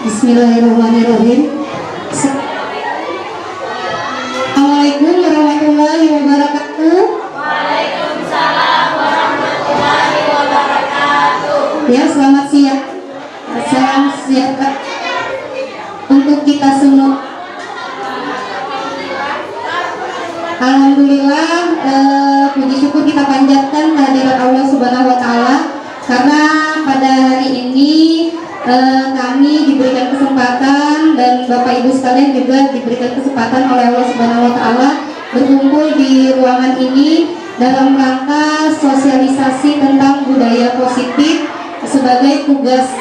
Bismillahirrahmanirrahim. Assalamualaikum warahmatullahi wabarakatuh. Waalaikumsalam warahmatullahi wabarakatuh. Ya, selamat siang. Salam sejahtera untuk kita semua. Alhamdulillah, puji syukur kita panjatkan kehadirat Allah Subhanahu wa Ta'ala, karena pada hari ini kami diberikan kesempatan dan Bapak Ibu sekalian juga diberikan kesempatan oleh Allah Subhanahu wa Ta'ala berkumpul di ruangan ini dalam rangka sosialisasi tentang budaya positif sebagai tugas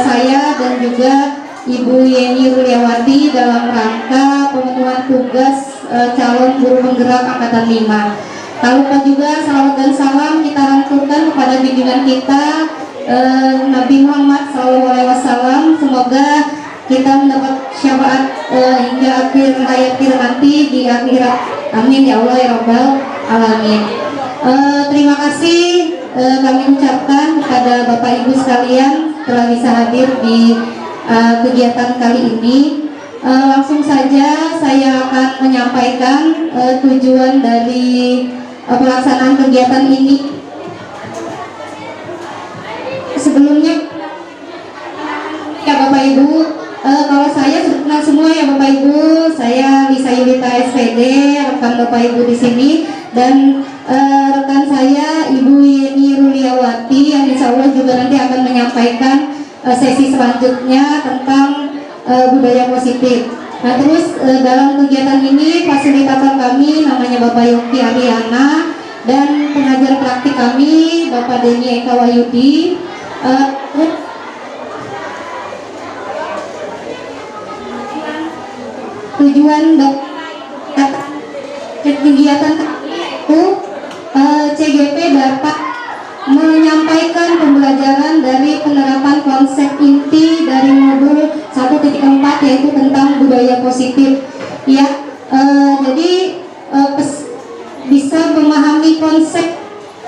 saya dan juga Ibu Yeni Ruliawati dalam rangka pemenuhan tugas calon guru penggerak angkatan 5. Tak lupa juga salawat dan salam kita haturkan kepada junjungan kita Nabi Muhammad SAW. Semoga kita mendapat syafaat hingga akhir hayat kita nanti di akhirat. Amin ya Allah ya Rabbal Alamin. Terima kasih kami ucapkan kepada Bapak Ibu sekalian telah bisa hadir di kegiatan kali ini. Langsung saja saya akan menyampaikan tujuan dari pelaksanaan kegiatan ini. Sebelumnya ya Bapak Ibu, kalau saya sudah kenal semua ya Bapak Ibu. Saya Lisa Yulita SPD, rekan Bapak Ibu di sini, dan rekan saya Ibu Yeni Ruliawati yang insya Allah juga nanti akan menyampaikan sesi selanjutnya tentang budaya positif. Nah, terus dalam kegiatan ini fasilitator kami namanya Bapak Yogi Ariana dan pengajar praktik kami Bapak Denny Eka Wahyudi. Tujuan kegiatan itu CGP dapat menyampaikan pembelajaran dari penerapan konsep inti dari modul 1.4 yaitu tentang budaya positif. Ya, jadi bisa memahami konsep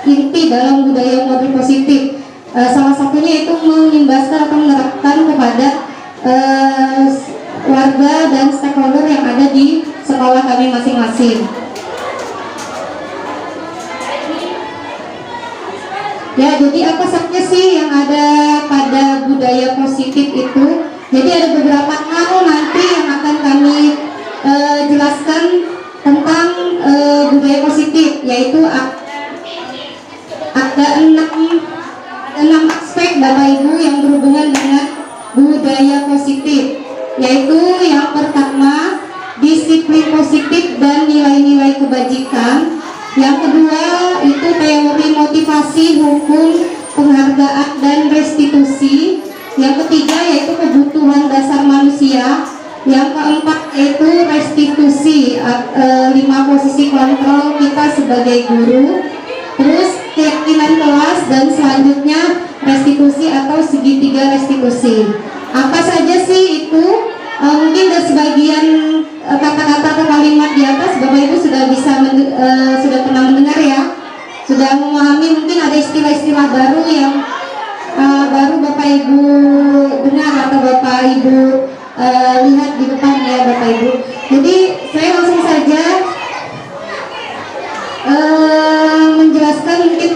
inti dalam budaya modul positif. Salah satunya itu mengimbaskan atau menerapkan kepada warga dan stakeholder yang ada di sekolah kami masing-masing. Ya, jadi apa saja sih yang ada pada budaya positif itu? Jadi ada beberapa hal nanti yang akan kami jelaskan tentang budaya positif, yaitu ada enam aspek Bapak Ibu yang berhubungan dengan budaya positif, yaitu yang pertama disiplin positif dan nilai-nilai kebajikan. Yang kedua itu teori motivasi, hukum, penghargaan dan restitusi. Yang ketiga yaitu kebutuhan dasar manusia. Yang keempat yaitu restitusi, 5 posisi kontrol kita sebagai guru. Terus keyakinan kelas, dan selanjutnya restitusi atau segitiga restitusi. Apa saja sih itu? Mungkin dari sebagian kata-kata atau kalimat di atas Bapak Ibu sudah bisa sudah pernah mendengar ya, sudah memahami. Mungkin ada istilah-istilah baru yang baru Bapak Ibu dengar atau Bapak Ibu lihat di depan ya Bapak Ibu. Jadi saya langsung saja menjelaskan mungkin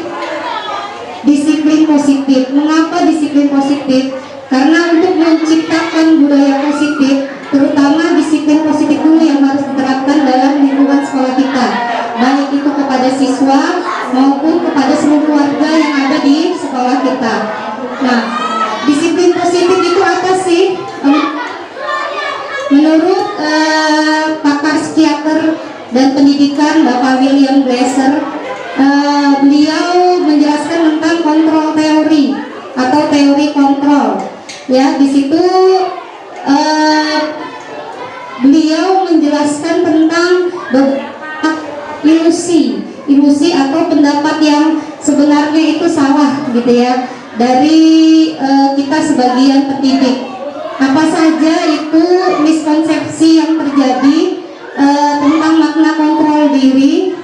disiplin positif. Mengapa disiplin positif? Karena untuk menciptakan budaya positif, terutama disiplin positif dulu yang harus diterapkan dalam lingkungan sekolah kita, baik itu kepada siswa maupun kepada seluruh warga yang ada di sekolah kita. Nah, disiplin positif itu apa sih? Menurut pakar psikiater dan pendidikan Bapak William Glasser, beliau menjelaskan tentang kontrol teori atau teori kontrol. Ya, di situ beliau menjelaskan tentang beberapa ilusi atau pendapat yang sebenarnya itu salah gitu ya dari kita sebagian pendidik. Apa saja itu miskonsepsi yang terjadi tentang makna kontrol diri,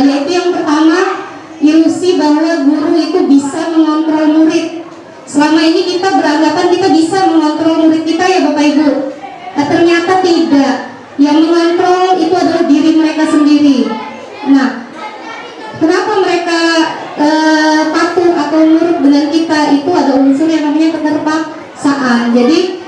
yaitu yang pertama ilusi bahwa guru itu bisa mengontrol murid. Selama ini kita beranggapan kita bisa mengontrol murid kita ya Bapak keterpaksaan. Jadi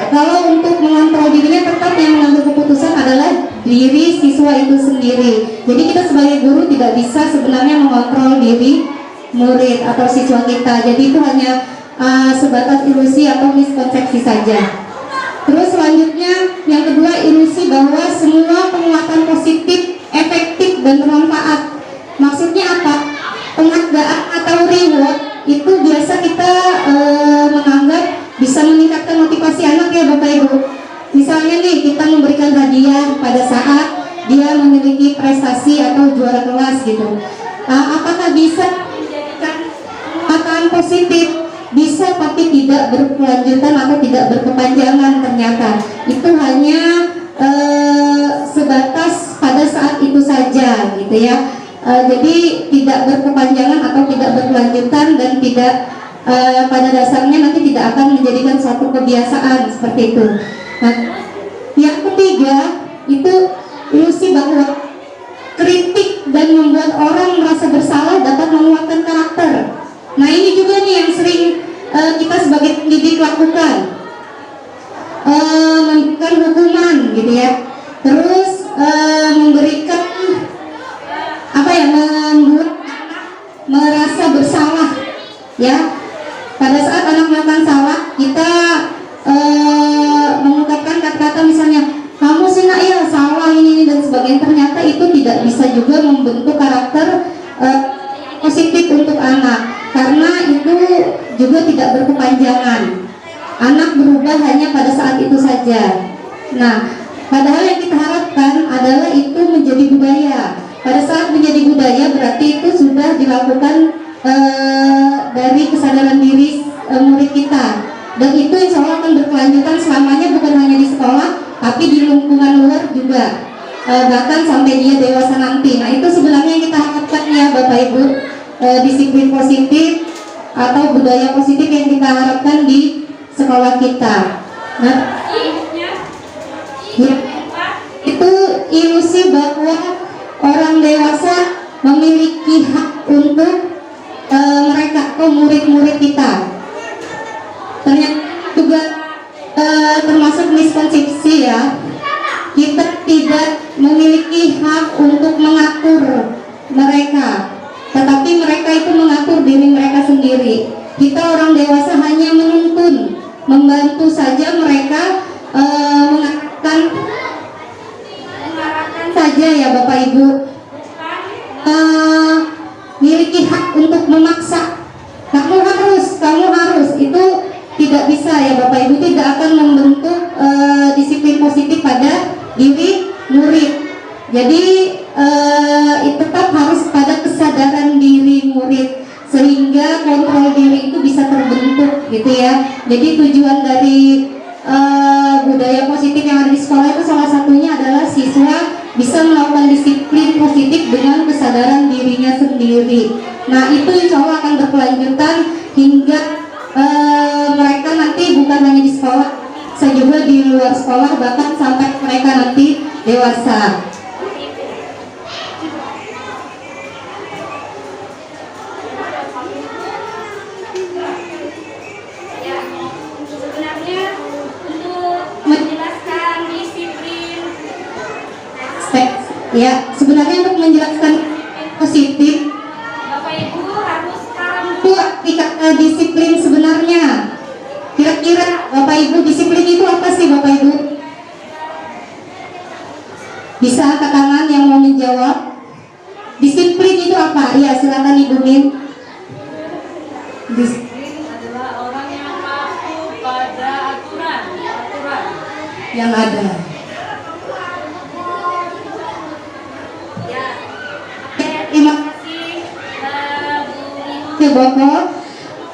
kalau untuk mengontrol dirinya, tetap yang mengambil keputusan adalah diri siswa itu sendiri. Jadi kita sebagai guru tidak bisa sebenarnya mengontrol diri murid atau siswa kita. Jadi itu hanya sebatas ilusi atau miskonsepsi saja. Terus selanjutnya yang kedua, ilusi bahwa semua penguatan positif, efektif dan bermanfaat. Maksudnya apa? Penghargaan atau reward itu biasa kita menganggap bisa meningkatkan motivasi anak ya Bapak Ibu. Misalnya nih kita memberikan hadiah pada saat dia memiliki prestasi atau juara kelas gitu. Apakah bisa menjadikan penguatan positif? Bisa, tapi tidak berkelanjutan atau tidak berkepanjangan ternyata. Itu hanya sebatas pada saat itu saja gitu ya. Jadi tidak berkepanjangan atau tidak berkelanjutan dan tidak pada dasarnya nanti tidak akan menjadikan suatu kebiasaan seperti itu. Nah, yang ketiga itu ilusi bahwa kritik dan membuat orang merasa bersalah dapat menguatkan karakter. Nah ini juga nih yang sering kita sebagai pendidik lakukan, memberikan hukuman gitu ya, terus memberikan apa ya, membuat anak merasa bersalah ya. Pada saat anak melakukan salah, kita mengungkapkan kata-kata misalnya, kamu sih nak ya salah ini dan sebagainya. Ternyata itu tidak bisa juga membentuk karakter positif untuk anak, karena itu juga tidak berkepanjangan. Anak berubah hanya pada saat itu saja. Nah, padahal yang kita harapkan adalah itu menjadi budaya. Pada saat menjadi budaya berarti itu sudah dilakukan dari kesadaran diri murid kita, dan itu insya Allah akan berkelanjutan selamanya, bukan hanya di sekolah tapi di lingkungan luar juga, bahkan sampai dia dewasa nanti. Nah itu sebenarnya yang kita harapkan ya Bapak Ibu, disiplin positif atau budaya positif yang kita harapkan di sekolah kita. Nah ya, itu ilusi bahwa orang dewasa memiliki hak untuk mereka atau murid-murid kita. Ternyata juga termasuk miskonsepsi ya. Kita tidak memiliki hak untuk mengatur mereka, tetapi mereka itu mengatur diri mereka sendiri. Kita orang dewasa hanya menuntun, membantu saja mereka, mengarahkan saja ya Bapak Ibu. Miliki hak untuk memaksa, kamu harus, itu tidak bisa ya Bapak Ibu, tidak akan membentuk disiplin positif pada diri murid. Jadi tetap harus pada kesadaran diri murid sehingga kontrol diri itu bisa terbentuk gitu ya. Jadi tujuan dari budaya positif yang ada di sekolah itu salah satunya adalah siswa bisa melakukan disiplin positif dengan kesadaran dirinya sendiri. Nah itu insya Allah akan berkelanjutan hingga mereka nanti bukan hanya di sekolah, saya juga di luar sekolah, bahkan sampai mereka nanti dewasa. Sebenarnya untuk menjelaskan disiplin Ya, sebenarnya untuk menjelaskan positif, Bapak Ibu harus paham itu kata disiplin sebenarnya. Kira-kira Bapak Ibu, disiplin itu apa sih Bapak Ibu? Bisa angkat tangan yang mau menjawab. Disiplin itu apa? Iya, silakan Ibu Min. disiplin adalah orang yang patuh pada aturan Yang ada. ya. Terima Kasih Bu kasih Bapak.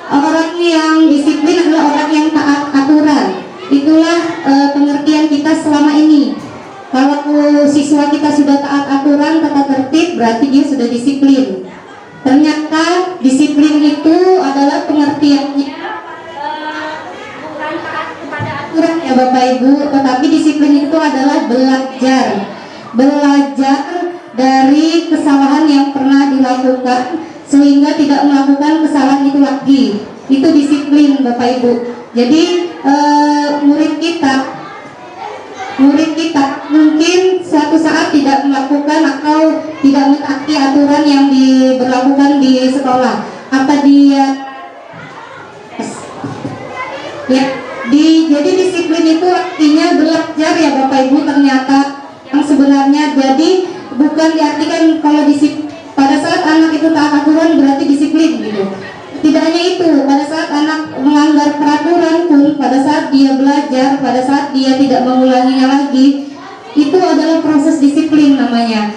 Orang yang disiplin adalah orang yang taat aturan. Itulah pengertian kita selama ini. Kalau siswa kita sudah taat aturan, tata tertib, berarti dia sudah disiplin. Ternyata disiplin itu adalah pengertiannya bukan taat kepada aturan ya Bapak Ibu, tetapi disiplin itu adalah belajar dari kesalahan yang pernah dilakukan sehingga tidak melakukan kesalahan itu lagi. Itu disiplin Bapak Ibu. Jadi murid kita mungkin suatu saat tidak melakukan atau tidak mentaati aturan yang diberlakukan di sekolah. Apa dia jadi disiplin itu artinya belajar ya Bapak Ibu, ternyata yang sebenarnya. Jadi bukan diartikan kalau pada saat anak itu taat aturan berarti disiplin gitu. Tidak hanya itu, pada saat anak melanggar peraturan pun, pada saat dia belajar, pada saat dia tidak mengulanginya lagi, itu adalah proses disiplin namanya.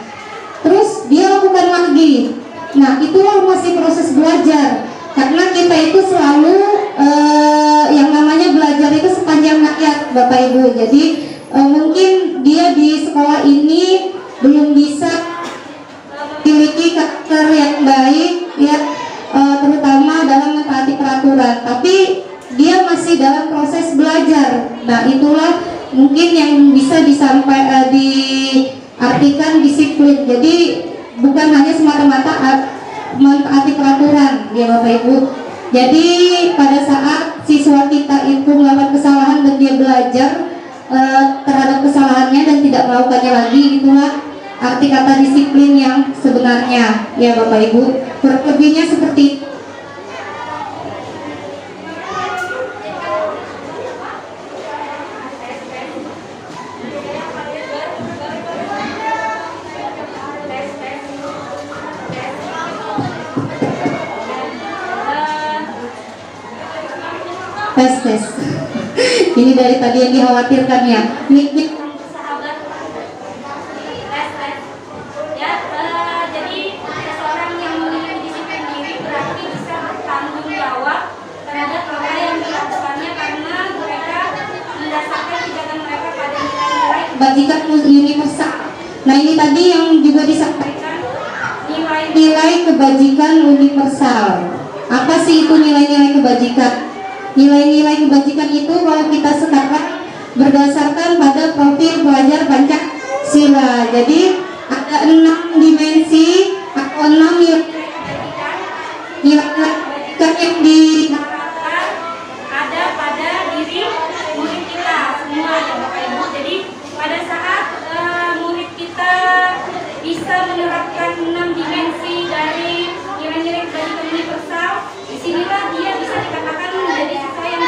Terus dia lakukan lagi. Nah, itulah masih proses belajar. Karena kita itu selalu yang namanya belajar itu sepanjang hayat Bapak Ibu. Jadi mungkin dia di sekolah ini belum bisa memiliki karakter yang baik ya, terutama dalam mentaati peraturan, tapi dia masih dalam proses belajar. Nah, itulah mungkin yang bisa diartikan disiplin. Jadi bukan hanya semata-mata mentaati peraturan ya Bapak Ibu. Jadi pada saat siswa kita itu melakukan kesalahan dan dia belajar terhadap kesalahannya dan tidak melakukannya lagi, itulah arti kata disiplin yang sebenarnya ya Bapak Ibu. Lebihnya seperti itu. Tes. Ini dari tadi yang dikhawatirkan ya. Jadi seseorang yang memiliki disiplin diri berarti bisa bertanggung jawab terhadap apa yang dilakukannya karena mereka mendasarkan tindakan mereka pada nilai-nilai Kebajikan universal. Nah, ini tadi yang juga disampaikan nilai kebajikan universal. Apa sih itu nilai-nilai kebajikan? Nilai-nilai kebajikan itu kalau kita sekarang berdasarkan pada profil pelajar Pancasila. Jadi ada 6 dimensi atau 6 nilai kebajikan yang diharapkan ada pada diri murid kita semua ya Bapak Ibu. Jadi pada saat murid kita bisa menerapkan 6 dimensi dari nilai-nilai kebajikan universal, disinilah dia bisa dikatakan menjadi siswa yang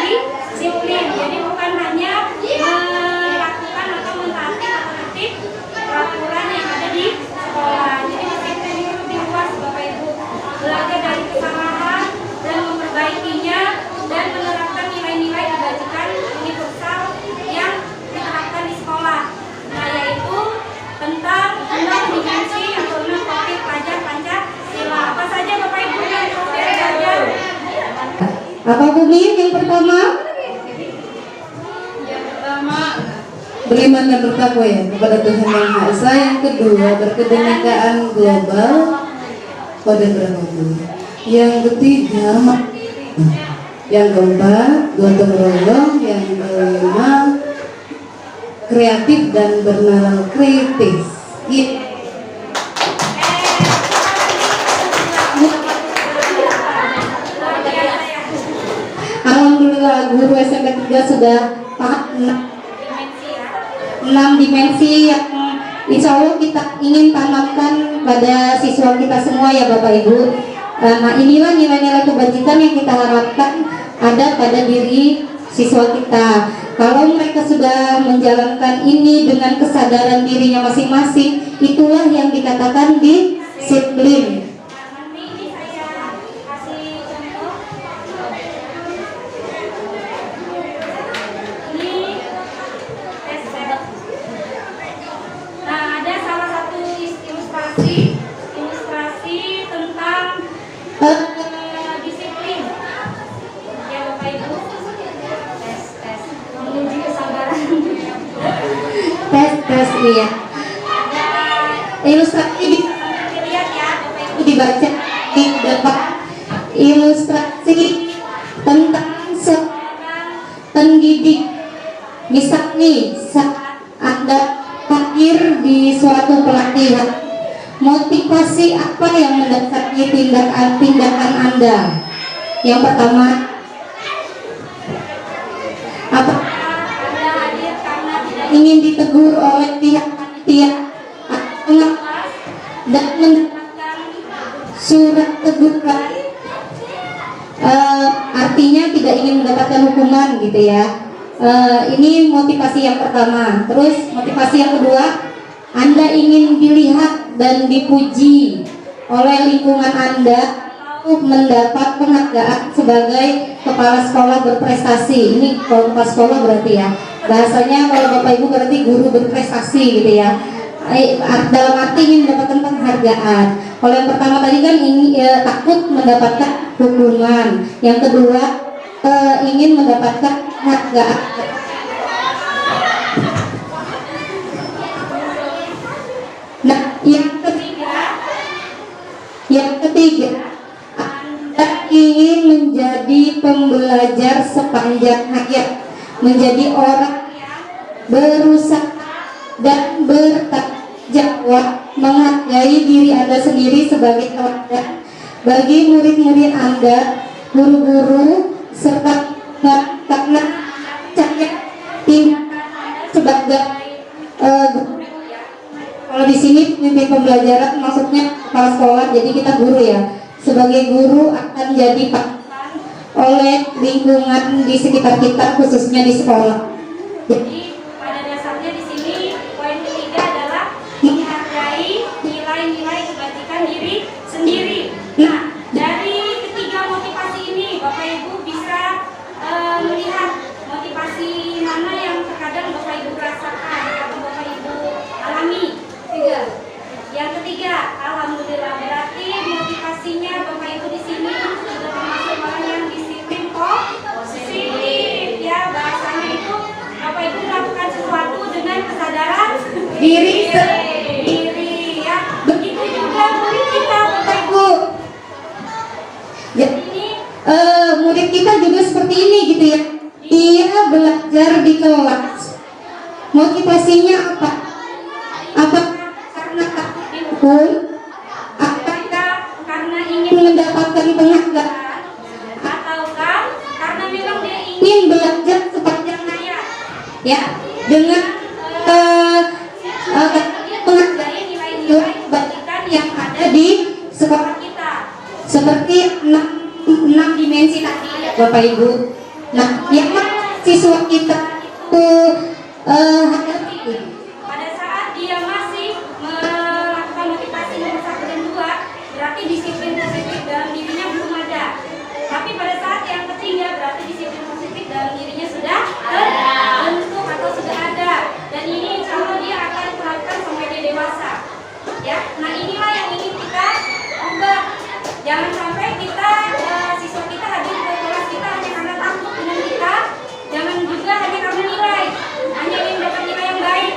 disiplin. Jadi bukan hanya melakukan atau mentaati atau tertib peraturan yang ada di sekolah. Jadi disiplin itu lebih luas Bapak Ibu. Belajar dari kesalahan dan memperbaikinya dan menerapkan nilai-nilai kebajikan universal yang diterapkan di sekolah. Nah, yaitu tentang 6 dimensi atau 6 profil pelajar Pancasila. Apa saja Bapak Ibu yang profil pelajar? Apa bunyi yang pertama? Yang pertama, beriman dan bertakwa ya kepada Tuhan Yang Maha Esa. Yang kedua, berkebinekaan global pada beragama. Yang ketiga, yang keempat, gotong royong. Yang kelima, kreatif dan bernalar kritis. Alhamdulillah guru SMP 3 sudah paham 6 dimensi yang insya Allah kita ingin tanamkan pada siswa kita semua ya Bapak Ibu. Nah, inilah nilai-nilai kebajikan yang kita harapkan ada pada diri siswa kita. Kalau mereka sudah menjalankan ini dengan kesadaran dirinya masing-masing, itulah yang dikatakan disiplin. Nanti saya kasih contoh. Ini tes. Nah, ada salah satu ilustrasi tentang disiplin. Ya Bapak Ibu. Tes. Menguji kesabaran. Tes iya. Ada Ilustrasi dilihat ya Bapak Ibu. dibaca di depan. Ilustrasi tentang pendidik. Misal nih, saat Anda hadir di suatu pelatihan, motivasi apa yang mendasari tindakan Anda? Yang pertama, ingin ditegur oleh pihak panitia dan mendapatkan surat teguran, artinya tidak ingin mendapatkan hukuman gitu ya. Ini motivasi yang pertama. Terus motivasi yang kedua, Anda ingin dilihat dan dipuji oleh lingkungan Anda untuk mendapat penghargaan sebagai kepala sekolah berprestasi. Ini kalau kepala sekolah berarti ya, bahasanya kalau Bapak Ibu berarti guru berprestasi gitu ya. Dalam arti ingin mendapatkan penghargaan. Kalau yang pertama tadi kan takut mendapatkan hukuman. Yang kedua ingin mendapatkan penghargaan. Nah, yang ketiga, Anda ingin menjadi pembelajar sepanjang hayat, menjadi orang yang berusaha dan bertanggung jawab, menghargai diri Anda sendiri sebagai teladan bagi murid-murid Anda, guru-guru, serta karena saya sebagai kalau di sini pemimpin pembelajaran maksudnya kepala sekolah, jadi kita guru ya. Sebagai guru akan jadi panutan oleh lingkungan di sekitar kita, khususnya di sekolah. Jadi pada dasarnya di sini poin ketiga adalah menghargai nilai-nilai kebajikan diri sendiri. Nah, dari ketiga motivasi ini Bapak Ibu bisa melihat motivasi mana yang terkadang Bapak Ibu rasakan atau Bapak Ibu alami. Yang ketiga, alhamdulillah, berarti motivasinya Bapak Ibu di sini sudah termasuk orang yang disiplin kok, positif ya, bahasanya itu Bapak Ibu melakukan sesuatu dengan kesadaran diri ya. Begitu juga murid kita Bapak Ibu. Jadi murid kita juga seperti ini gitu ya. Dia belajar di kelas. Motivasinya apa? Apa? Karena takut dihukum? Apakah karena ingin mendapatkan penghargaan? Ataukah karena memang dia Ingin belajar sepanjang hayat? Ya, dengan menghargai nilai-nilai kebajikan yang ada di sekolah kita. Seperti 6 dimensi tadi ya Bapak Ibu. Nah, yang siswa kita itu hadapi pada saat dia masih melakukan motivasi nomor 1 dan 2, berarti disiplin positif dalam dirinya belum ada. Tapi pada saat yang ketiga berarti disiplin positif dalam dirinya sudah terbentuk atau sudah ada. Dan ini insya Allah dia akan terapkan sampai dia dewasa. Ya, nah inilah yang ingin kita ubah. Jangan sampai kita siswa kita hadir ke kelas kita hanya karena takut dengan kita. Jangan juga hanya karena nilai, hanya ingin dapat nilai yang baik.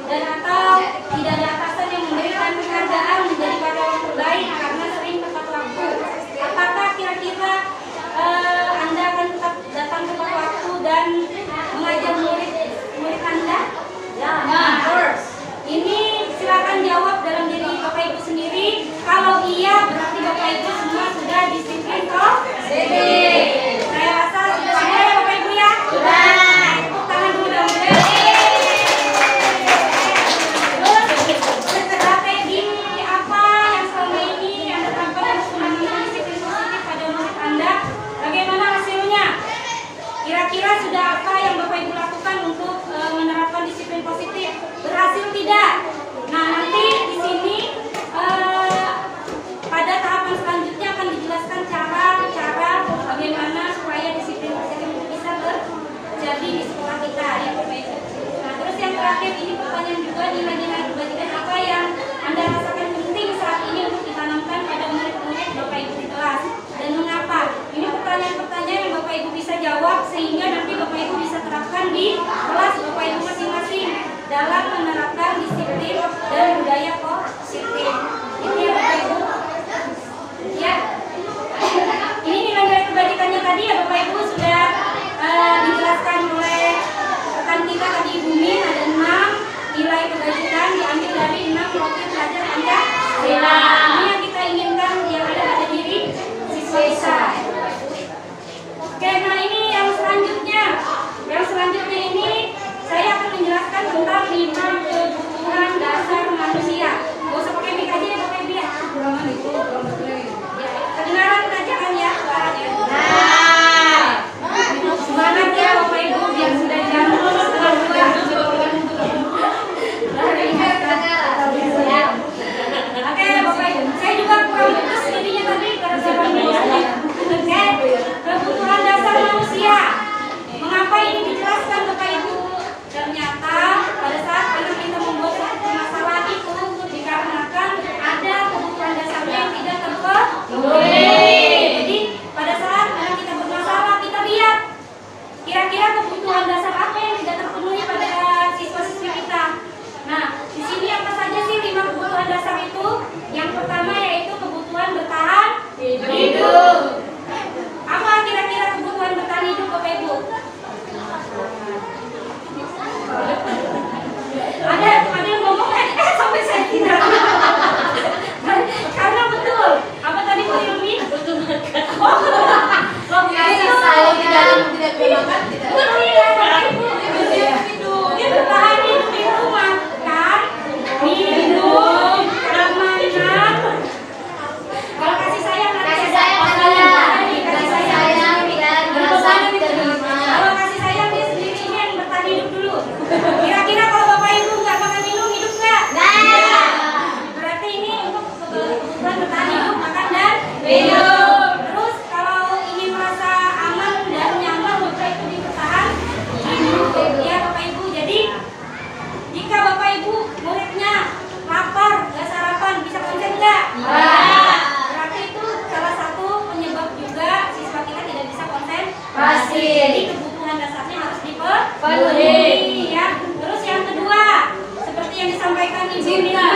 dan atau tidak ada atasan yang memberikan penghargaan menjadi karyawan terbaik karena sering tepat waktu. Apakah kira-kira Anda akan tetap datang tepat waktu dan mengajar murid Anda? Ya. Ini silakan jawab dalam diri Bapak Ibu sendiri. Kalau iya, berarti Bapak Ibu semua sudah disiplin toh? Saya rasa sudah ya Bapak Ibu ya? Sudah. Tepuk tangan dulu dong. Terus strategi apa yang selama ini Anda terapkan untuk menanamkan disiplin positif pada murid Anda? Bagaimana hasilnya? Kira-kira sudah apa yang Bapak Ibu lakukan untuk menerapkan disiplin positif? Berhasil tidak? Nah, nanti di sini pada tahapan selanjutnya akan dijelaskan cara bagaimana supaya disiplin positif itu bisa terjadi di sekolah kita ya Bapak Ibu. Nah, terus yang terakhir ini pertanyaan juga, nilai-nilai kebajikan apa yang Anda rasakan penting saat ini untuk ditanamkan pada murid-murid Bapak Ibu di kelas dan mengapa? Ini pertanyaan-pertanyaan yang Bapak Ibu bisa jawab sehingga nanti Bapak Ibu bisa terapkan di kelas Bapak Ibu masing-masing dalam menerapkan disiplin dan budaya positif. Ini ya Bapak Ibu. Ya. Ini nilai-nilai kebajikannya tadi ya Bapak Ibu sudah dijelaskan oleh rekan kita tadi Ibu Min, ada 6 nilai kebajikan diambil dari 6 profil pelajar Pancasila. Ini yang kita inginkan yang ada pada diri siswa kita. Oke, nah ini yang selanjutnya. Yang selanjutnya ini saya akan menjelaskan tentang 5 kebutuhan dasar manusia. Gak usah pakai mic aja ya Bapak Ibu ya. Kedengaran aja kan ya suaranya. Semangat ya Bapak Ibu biar sudah jam setengah 2. Oke Bapak Ibu, saya juga kurang putus jadinya tadi karena saya Oke, kebutuhan dasar manusia. Mengapa ini dijelaskan Bapak Ibu? Ternyata pada saat anak kita membuat satu masalah itu dikarenakan ada kebutuhan dasarnya yang tidak terpenuhi. Jadi pada saat anak kita bermasalah, kita lihat kira-kira kebutuhan dasar apa yang tidak terpenuhi pada siswa-siswi kita. Nah, di sini apa saja sih 5 kebutuhan dasar itu? Yang pertama yaitu kebutuhan bertahan hidup. Apa kira-kira kebutuhan bertahan hidup Bapak Ibu? Ada yang ngomong sampai saya tidak. Karena betul. Apa tadi Bu Ilmi? Betul makan. Kasih sayang di dalam tidak dimakan tidak. Betul ya Bapak Ibu. Dia bertahan hidup itu makan, minum, amanah. Kalau kasih sayang dan merasa diterima. Kalau kasih sayang dia sendiri ini yang bertahan hidup dulu. Kira-kira kalau Bapak Ibu nggak makan minum hidup nggak? Berarti ini untuk kebutuhan bertahan hidup makan dan minum. Terus kalau ingin merasa aman dan nyaman Bapak Ibu dipertahan hidup ya Bapak Ibu. Jadi jika Bapak Ibu muridnya lapar nggak sarapan bisa konsen nggak? Berarti itu salah satu penyebab juga siswa kita tidak bisa konsentrasi. Jadi kebutuhan dasarnya harus dipenuhi ya. Terus yang kedua, seperti yang disampaikan Ibu Nina,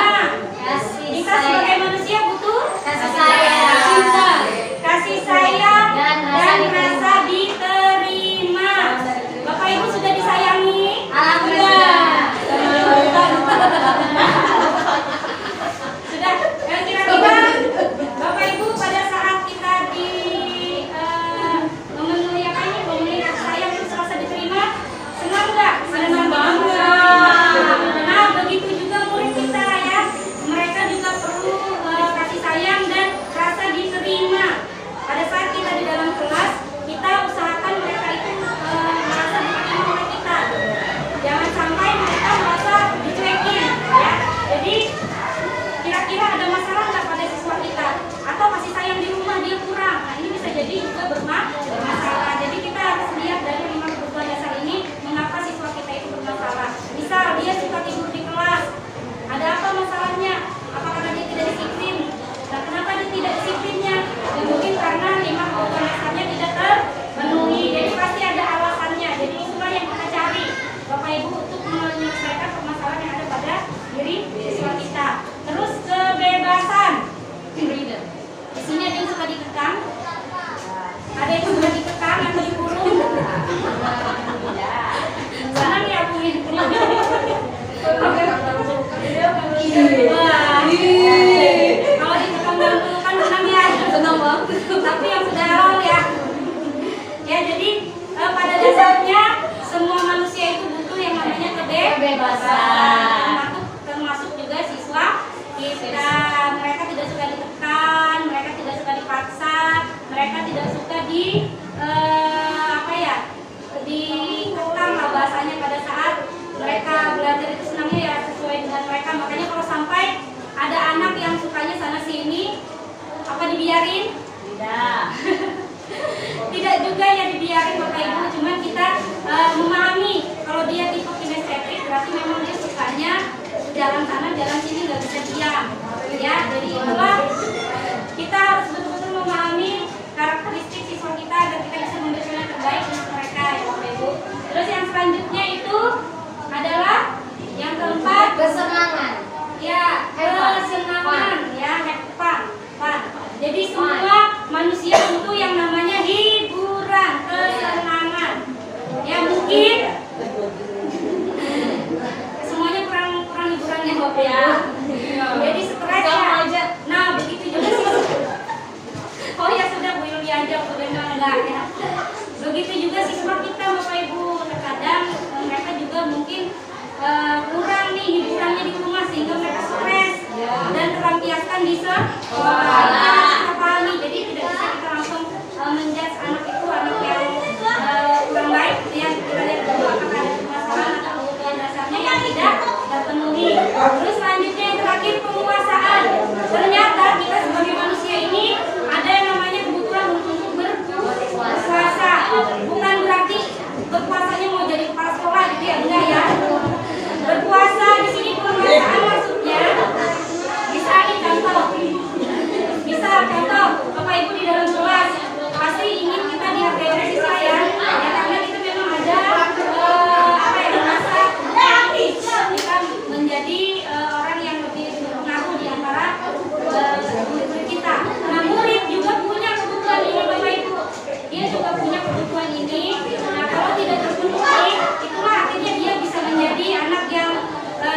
kita sebagai manusia butuh kasih sayang, kasih sayang dan rasa diterima. Bapak Ibu sudah disayangi? Alhamdulillah. Sudah. Kira-kira Bapak Ibu pada saat kita memenuhi apa ini, memenuhi kasih sayang dan rasa diterima, senang nggak? Senang banget. Nah, begitu juga murid kita ya, mereka juga perlu kasih sayang dan rasa diterima. Pada saat kita di dalam kelas, kita usahakan mereka itu merasa diterima oleh kita. Jangan sampai mereka merasa dicuekin ya. Jadi kira-kira ada masalah nggak pada siswa kita? Atau kasih sayang di rumah dia kurang? Nah, ini bisa jadi juga bermasalah. Jadi kita harus lihat dari 5 kebutuhan dasar ini mengapa siswa kita itu bermasalah. Misal dia suka tidur di kelas, ada apa masalahnya? Apa karena dia tidak disiplin? Nah, kenapa dia tidak disiplinnya? Ya, mungkin karena 5 kebutuhan dasarnya tidak terpenuhi. Jadi pasti ada alasannya. Jadi itulah yang kita cari Bapak Ibu untuk menyelesaikan permasalahan yang ada pada Satu yang sudah halal ya. Ya, jadi pada dasarnya semua manusia itu butuh yang namanya kebebasan. Termasuk juga siswa kita. Mereka tidak suka ditekan, mereka tidak suka dipaksa, mereka tidak suka dikekang lah bahasanya pada saat mereka belajar itu senangnya ya sesuai dengan mereka. Makanya kalau sampai ada anak yang sukanya sana sini, apa dibiarin? Tidak. Tidak juga ya dibiarin Bapak Ibu, cuman kita memahami kalau dia tipe kinestetik berarti memang dia sukanya jalan sana jalan sini, nggak bisa diam ya. Jadi itulah kita harus betul-betul memahami karakteristik siswa kita agar kita bisa memberikan yang terbaik untuk mereka ya Bapak Ibu. Terus yang selanjutnya itu adalah yang keempat, Kesenangan. ya kesenangan, ya fun. Jadi semua manusia butuh yang namanya hiburan, kesenangan. Ya mungkin semuanya kurang hiburannya Bapak ya. Jadi stres ya. Nah begitu juga sih. Oh ya sudah Bu Yuli aja, udah enggak ya. Begitu juga siswa kita Bapak Ibu. Terkadang mereka juga mungkin kurang nih hiburannya di rumah sehingga mereka stres dan terlampiaskan di sekolah. Kita pahami, jadi tidak bisa kita langsung menjudge anak itu anak yang kurang baik gitu ya. Kita lihat dulu apakah ada permasalahan atau kebutuhan dasarnya yang tidak terpenuhi. Terus selanjutnya yang terakhir, penguasaan. Ternyata kita sebagai manusia ini ada yang namanya kebutuhan untuk berkuasa. Bukan berarti berkuasanya mau jadi kepala sekolah gitu ya, enggak ya. Berkuasa di sini penguasaan maksudnya bisa contoh. Bisa contoh Bapak Ibu di dalam kelas pasti ingin kita dihargai oleh siswa ya. Ya karena kita memang ada merasa aktif. Kita menjadi orang yang lebih berpengaruh di antara murid kita. Nah murid juga punya kebutuhan ini Bapak Ibu. Dia juga punya kebutuhan ini. Nah kalau tidak terpenuhi, itulah akhirnya dia bisa menjadi anak yang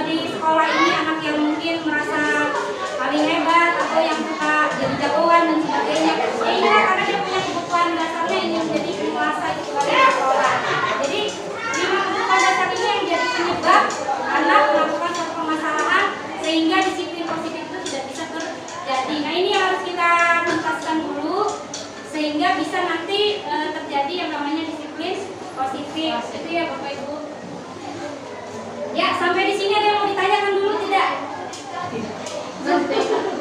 di sekolah ini anak yang mungkin merasa paling hebat atau yang suka jadi jagoan dan sebagainya. Ya iya karena dia punya kebutuhan dasarnya ini menjadi penguasa di sekolah. Jadi lima kebutuhan dasar ini yang jadi penyebab anak melakukan suatu permasalahan sehingga disiplin positif itu tidak bisa terjadi. Nah ini yang harus kita tuntaskan dulu sehingga bisa nanti terjadi yang namanya disiplin positif. Itu ya Bapak Ibu. Ya sampai di sini ada yang mau ditanyakan dulu tidak?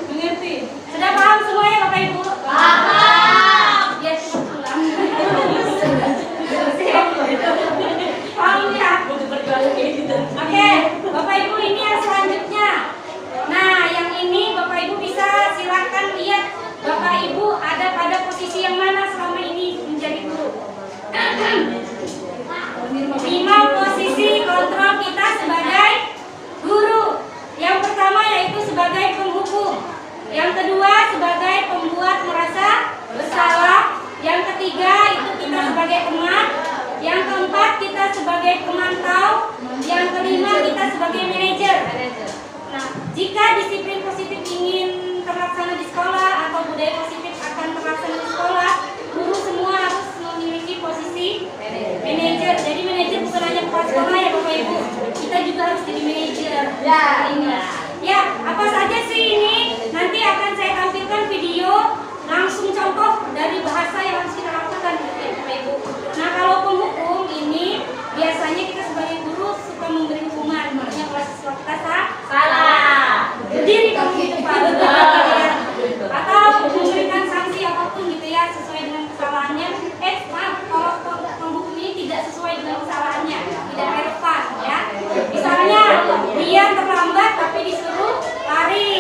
Mengerti? Sudah paham semuanya Bapak Ibu? Paham. Ya cepat pulang. Paham ya? Oke, Bapak Ibu ini yang selanjutnya. Nah yang ini Bapak Ibu bisa silakan lihat Bapak Ibu ada pada posisi yang mana selama ini menjadi guru. 5 posisi kontrol kita sebagai guru. Yang pertama yaitu sebagai penghukum. Yang kedua sebagai pembuat merasa bersalah. Yang ketiga itu kita sebagai teman. Yang keempat kita sebagai pemantau. Yang kelima kita sebagai manajer. Nah, jika disiplin positif ingin terlaksana di sekolah atau budaya positif akan terlaksana di sekolah, guru semua harus memiliki posisi manajer. Jadi manajer bukan hanya kepala sekolah ya Bapak Ibu, kita juga harus jadi manajer. Ya, apa saja sih ini? Nanti akan saya tampilkan video langsung contoh dari bahasa yang harus kita lakukan ya Bapak Ibu. Nah kalau penghukum ini biasanya kita sebagai guru suka memberi hukuman. Makanya kalau siswa kita salah, berdiri kamu di depan. Atau memberikan sanksi apapun gitu ya sesuai dengan kesalahannya. Maaf, kalau penghukum ini tidak sesuai dengan kesalahannya, tidak relevan ya. Misalnya dia terlambat tapi disuruh lari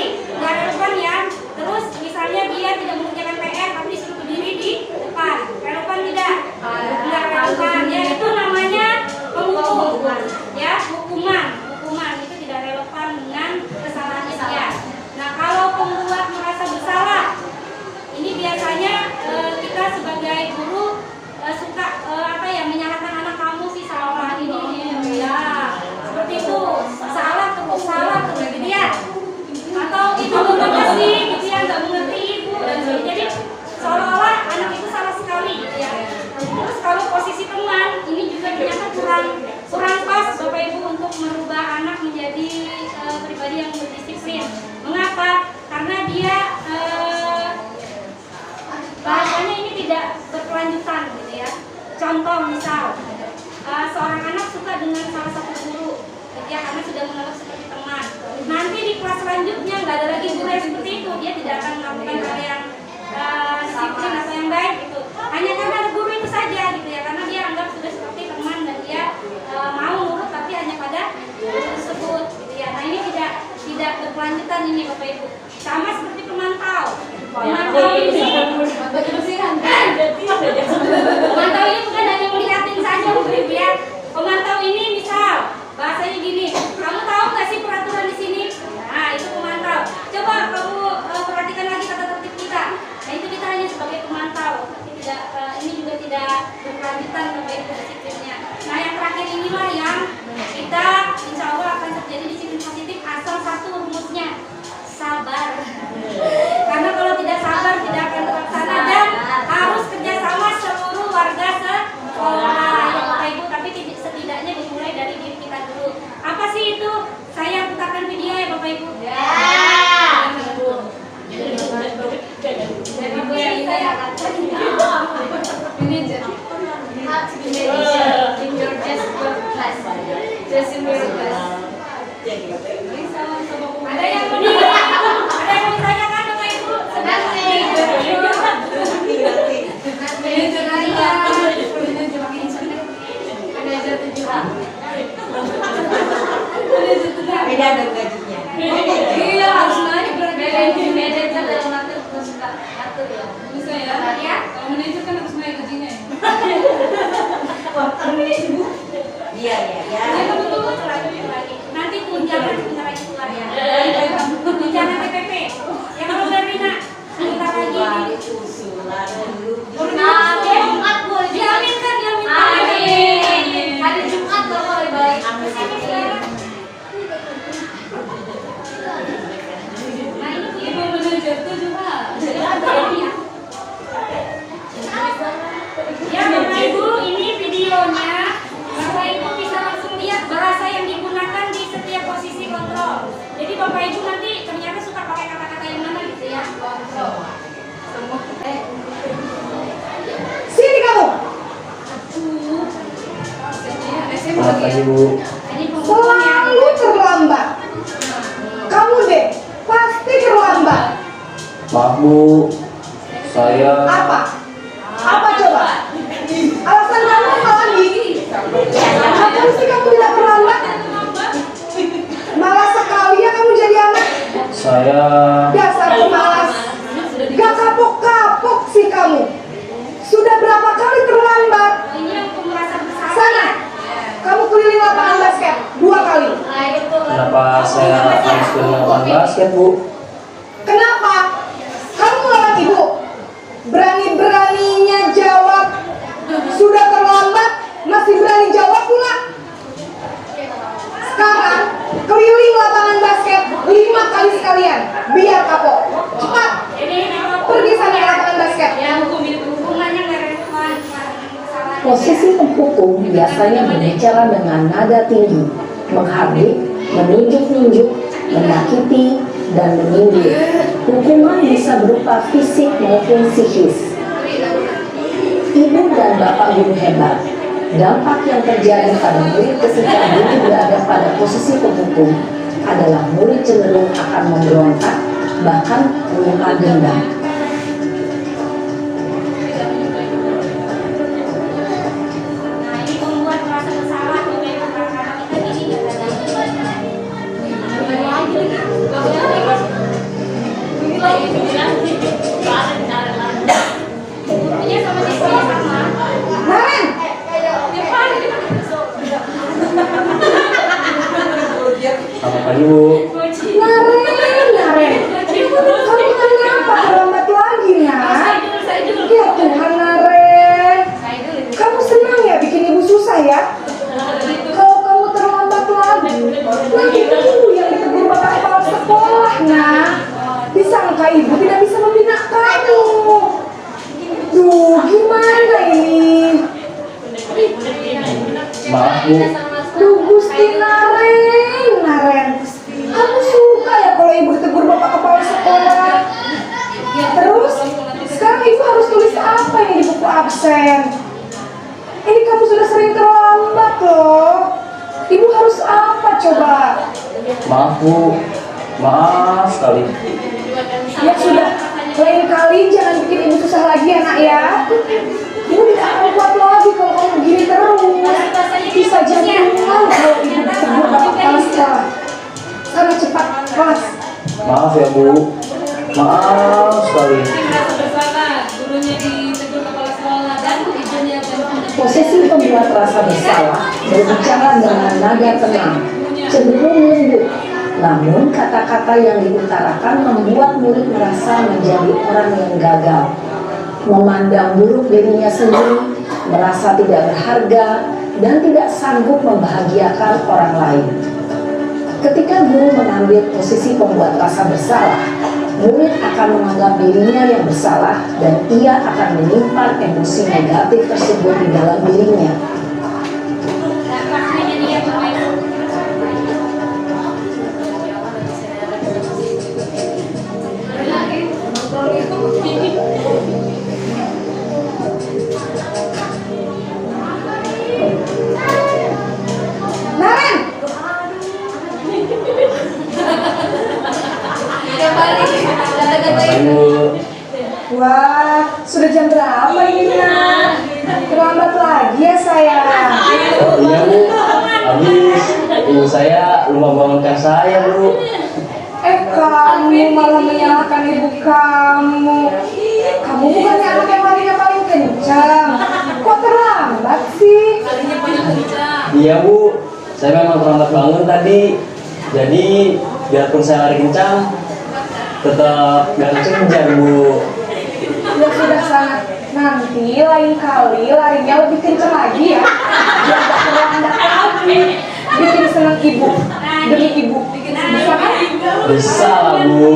karena sudah menganggap seperti teman. Nanti di kelas selanjutnya nggak ada lagi guru yang seperti itu, dia tidak akan melakukan hal yang disiplin atau yang baik gitu. Hanya karena ada guru itu saja gitu ya, karena dia anggap sudah seperti teman dan dia mau nurut tapi hanya pada guru tersebut gitu ya. Nah ini tidak berkelanjutan ini Bapak Ibu. Sama seperti pemantau. Pemantau ini bukan hanya melihatin saja Bapak Ibu ya. Pemantau ini misal bahasanya gini, kamu tahu nggak sih peraturan di sini? Nah itu pemantau. Coba kamu perhatikan lagi tata tertib kita. Nah itu kita hanya sebagai pemantau. Tapi tidak, ini juga tidak berkelanjutan Bapak Ibu disiplinnya. Nah yang terakhir inilah yang kita insya Allah akan terjadi disiplin positif asal satu rumusnya, sabar. Karena kalau tidak sabar tidak akan terlaksana dan harus kerjasama seluruh warga sekolah ya Bapak Ibu. Tapi setidaknya dimulai dari diri kita dulu. Apa sih itu? Saya putarkan video ya Bapak Ibu. Ada yang mau ditanyakan Bapak Ibu? Beda dong gajinya. Iya harus naik manajer dalam ngatur suka ngatur ya. Bisa ya? Ya. Kalau manajer kan harus naik gajinya ya. Iya. Betul lagi. Nanti tunjangan sebentar lagi keluar ya. Tunjangan TPP. Ya kalau Berlina sebentar lagi. Jumat boleh. Diaminkan. Amin. Hari Jumat kalau boleh baik. Ibu manajer tuh juga. Ya Bapak Ibu, ini videonya. Bapak Ibu bisa langsung lihat bahasa yang digunakan di setiap posisi kontrol. Jadi Bapak Ibu nanti ternyata suka pakai kata-kata yang mana gitu ya. Sini kamu. Apa Ibu? Ini pembukuan ya. Selalu terlambat. Kamu deh pasti terlambat. Maaf Bu, saya Apa? Apa coba? Alasan kamu apa lagi? Apa sih kamu tidak terlambat? Malas sekali ya kamu jadi anak. saya Dasar pemalas. Gak kapok-kapok sih kamu. Sudah berapa kali terlambat? Ini yang merasa bersalah. Sana, kamu keliling lapangan basket 2 kali. kenapa saya harus ke lapangan basket Bu? Kenapa? Kamu melawan ibu. Berani-beraninya jawab. Sudah terlambat, masih berani jawab pula. Sekarang keliling lapangan basket 5 kali sekalian. Biar kapok. Cepat. Pergi sana ke lapangan basket. Hubungannya nggak relevan. Posisi penghukum biasanya berbicara dengan nada tinggi, menghardik, menunjuk-nunjuk, menyakiti, dan menyindir. Hukuman bisa berupa fisik maupun psikis. Ibu dan bapak guru hebat. Dampak yang terjadi pada murid ketika guru berada pada posisi penghukum adalah murid cenderung akan memberontak, bahkan menyimpan dendam. Nah ini membuat merasa bersalah Bapak Ibu karena kita gini nggak ada. Gurunya sama siswanya sama. Naren, Selamat pagi Bu. Naren. Kamu kenapa terlambat lagi, nak? Ya Tuhan, Naren. Kamu senang ya bikin ibu susah ya? Kalau kamu terlambat lagi, nanti ibu yang ditegur bapak kepala sekolah, nak. Disangka ibu tidak bisa membina kamu. Duh, gimana ini? Maaf Bu, Duh, Gusti Naren. Kamu suka ya kalau ibu ditegur bapak kepala sekolah? Terus, sekarang ibu harus tulis apa ini di buku absen? Ini kamu sudah sering terlambat loh. Ibu harus apa coba? Maaf Bu, maaf sekali. Ya sudah, lain kali jangan bikin ibu susah lagi ya nak ya. Ibu tidak akan kuat lagi kalau kamu begini terus. Bisa jantungan kalau ibu tegur bapak kepala sekolah. Sana cepat kelas. Maaf ya Bu, maaf sekali. Merasa bersalah, gurunya ditegur kepala sekolah dan ibunya Posisi pembuat rasa bersalah berbicara dengan nada tenang, cenderung lembut. Namun kata-kata yang diutarakan membuat murid merasa menjadi orang yang gagal, memandang buruk dirinya sendiri, merasa tidak berharga, dan tidak sanggup membahagiakan orang lain. Ketika guru mengambil posisi pembuat rasa bersalah, murid akan menganggap dirinya yang bersalah dan ia akan menyimpan emosi negatif tersebut di dalam dirinya. Naren, Selamat Bu. wah sudah jam berapa ini nak? Terlambat lagi ya sayang. Oh iya Bu, habis ibu saya lupa bangunkan saya Bu. Kamu malah menyalahkan ibu kamu. Kamu bukannya anak yang larinya paling kencang. Kok terlambat sih? Iya Bu, saya memang terlambat bangun tadi. Jadi biarpun saya lari kencang, tetap gak kejar Bu. Ya sudah sana. Nanti lain kali larinya lebih kencang lagi ya. Biar gak terlambat lagi. Bikin senang ibu. Demi ibu. Bisa kan? Bisa lah Bu.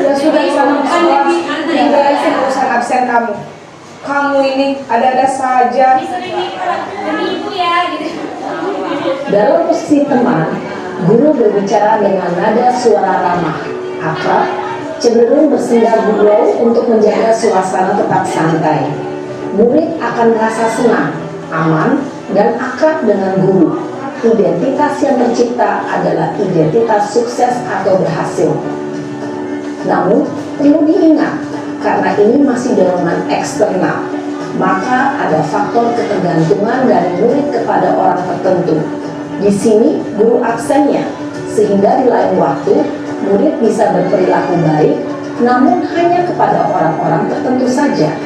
Ya sudah sana sekolah. Tinggalin urusan absen kamu. Kamu ini ada-ada saja. Demi ibu ya gitu. Dalam posisi teman, guru berbicara dengan nada suara ramah, akrab, cenderung bersenda gurau untuk menjaga suasana tetap santai. Murid akan merasa senang, aman, dan akrab dengan guru. Identitas yang tercipta adalah identitas sukses atau berhasil. Namun, perlu diingat, karena ini masih dorongan eksternal, maka ada faktor ketergantungan dari murid kepada orang tertentu. Di sini, guru absennya, sehingga di lain waktu, murid bisa berperilaku baik, namun hanya kepada orang-orang tertentu saja.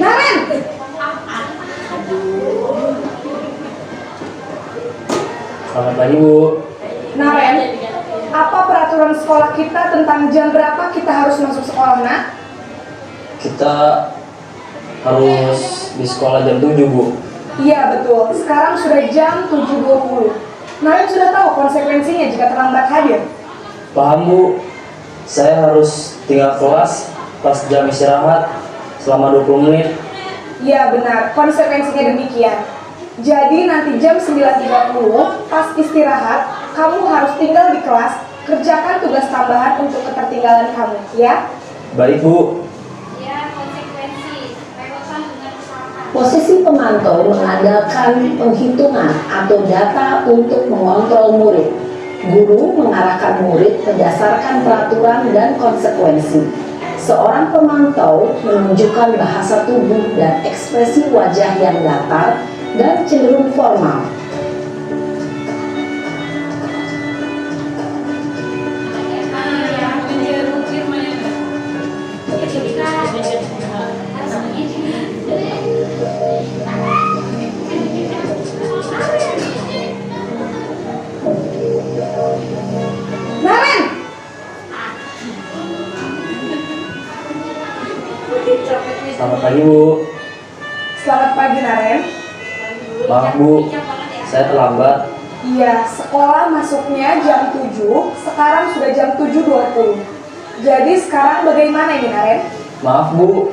Naren! Selamat pagi Bu. Naren, apa peraturan sekolah kita tentang jam berapa kita harus masuk sekolah, nak? Kita harus di sekolah jam 7 Bu. Iya betul, sekarang sudah jam 7.20. Naren sudah tahu konsekuensinya jika terlambat hadir. Paham Bu. Saya harus tinggal kelas pas jam istirahat selama 20 menit. Iya benar, konsekuensinya demikian. Jadi nanti jam 9.30 pas istirahat, kamu harus tinggal di kelas, kerjakan tugas tambahan untuk ketertinggalan kamu, ya? Baik Bu. Ya, konsekuensi relevan dengan kesalahan. Posisi pemantau mengandalkan penghitungan atau data untuk mengontrol murid. Guru mengarahkan murid berdasarkan peraturan dan konsekuensi. Seorang pemantau menunjukkan bahasa tubuh dan ekspresi wajah yang datar dan cenderung formal. Naren! Selamat pagi Bu. Selamat pagi Naren. Maaf Bu, saya terlambat. Iya, sekolah masuknya jam 7, sekarang sudah jam 7.20. Jadi sekarang bagaimana ini Naren? Maaf Bu,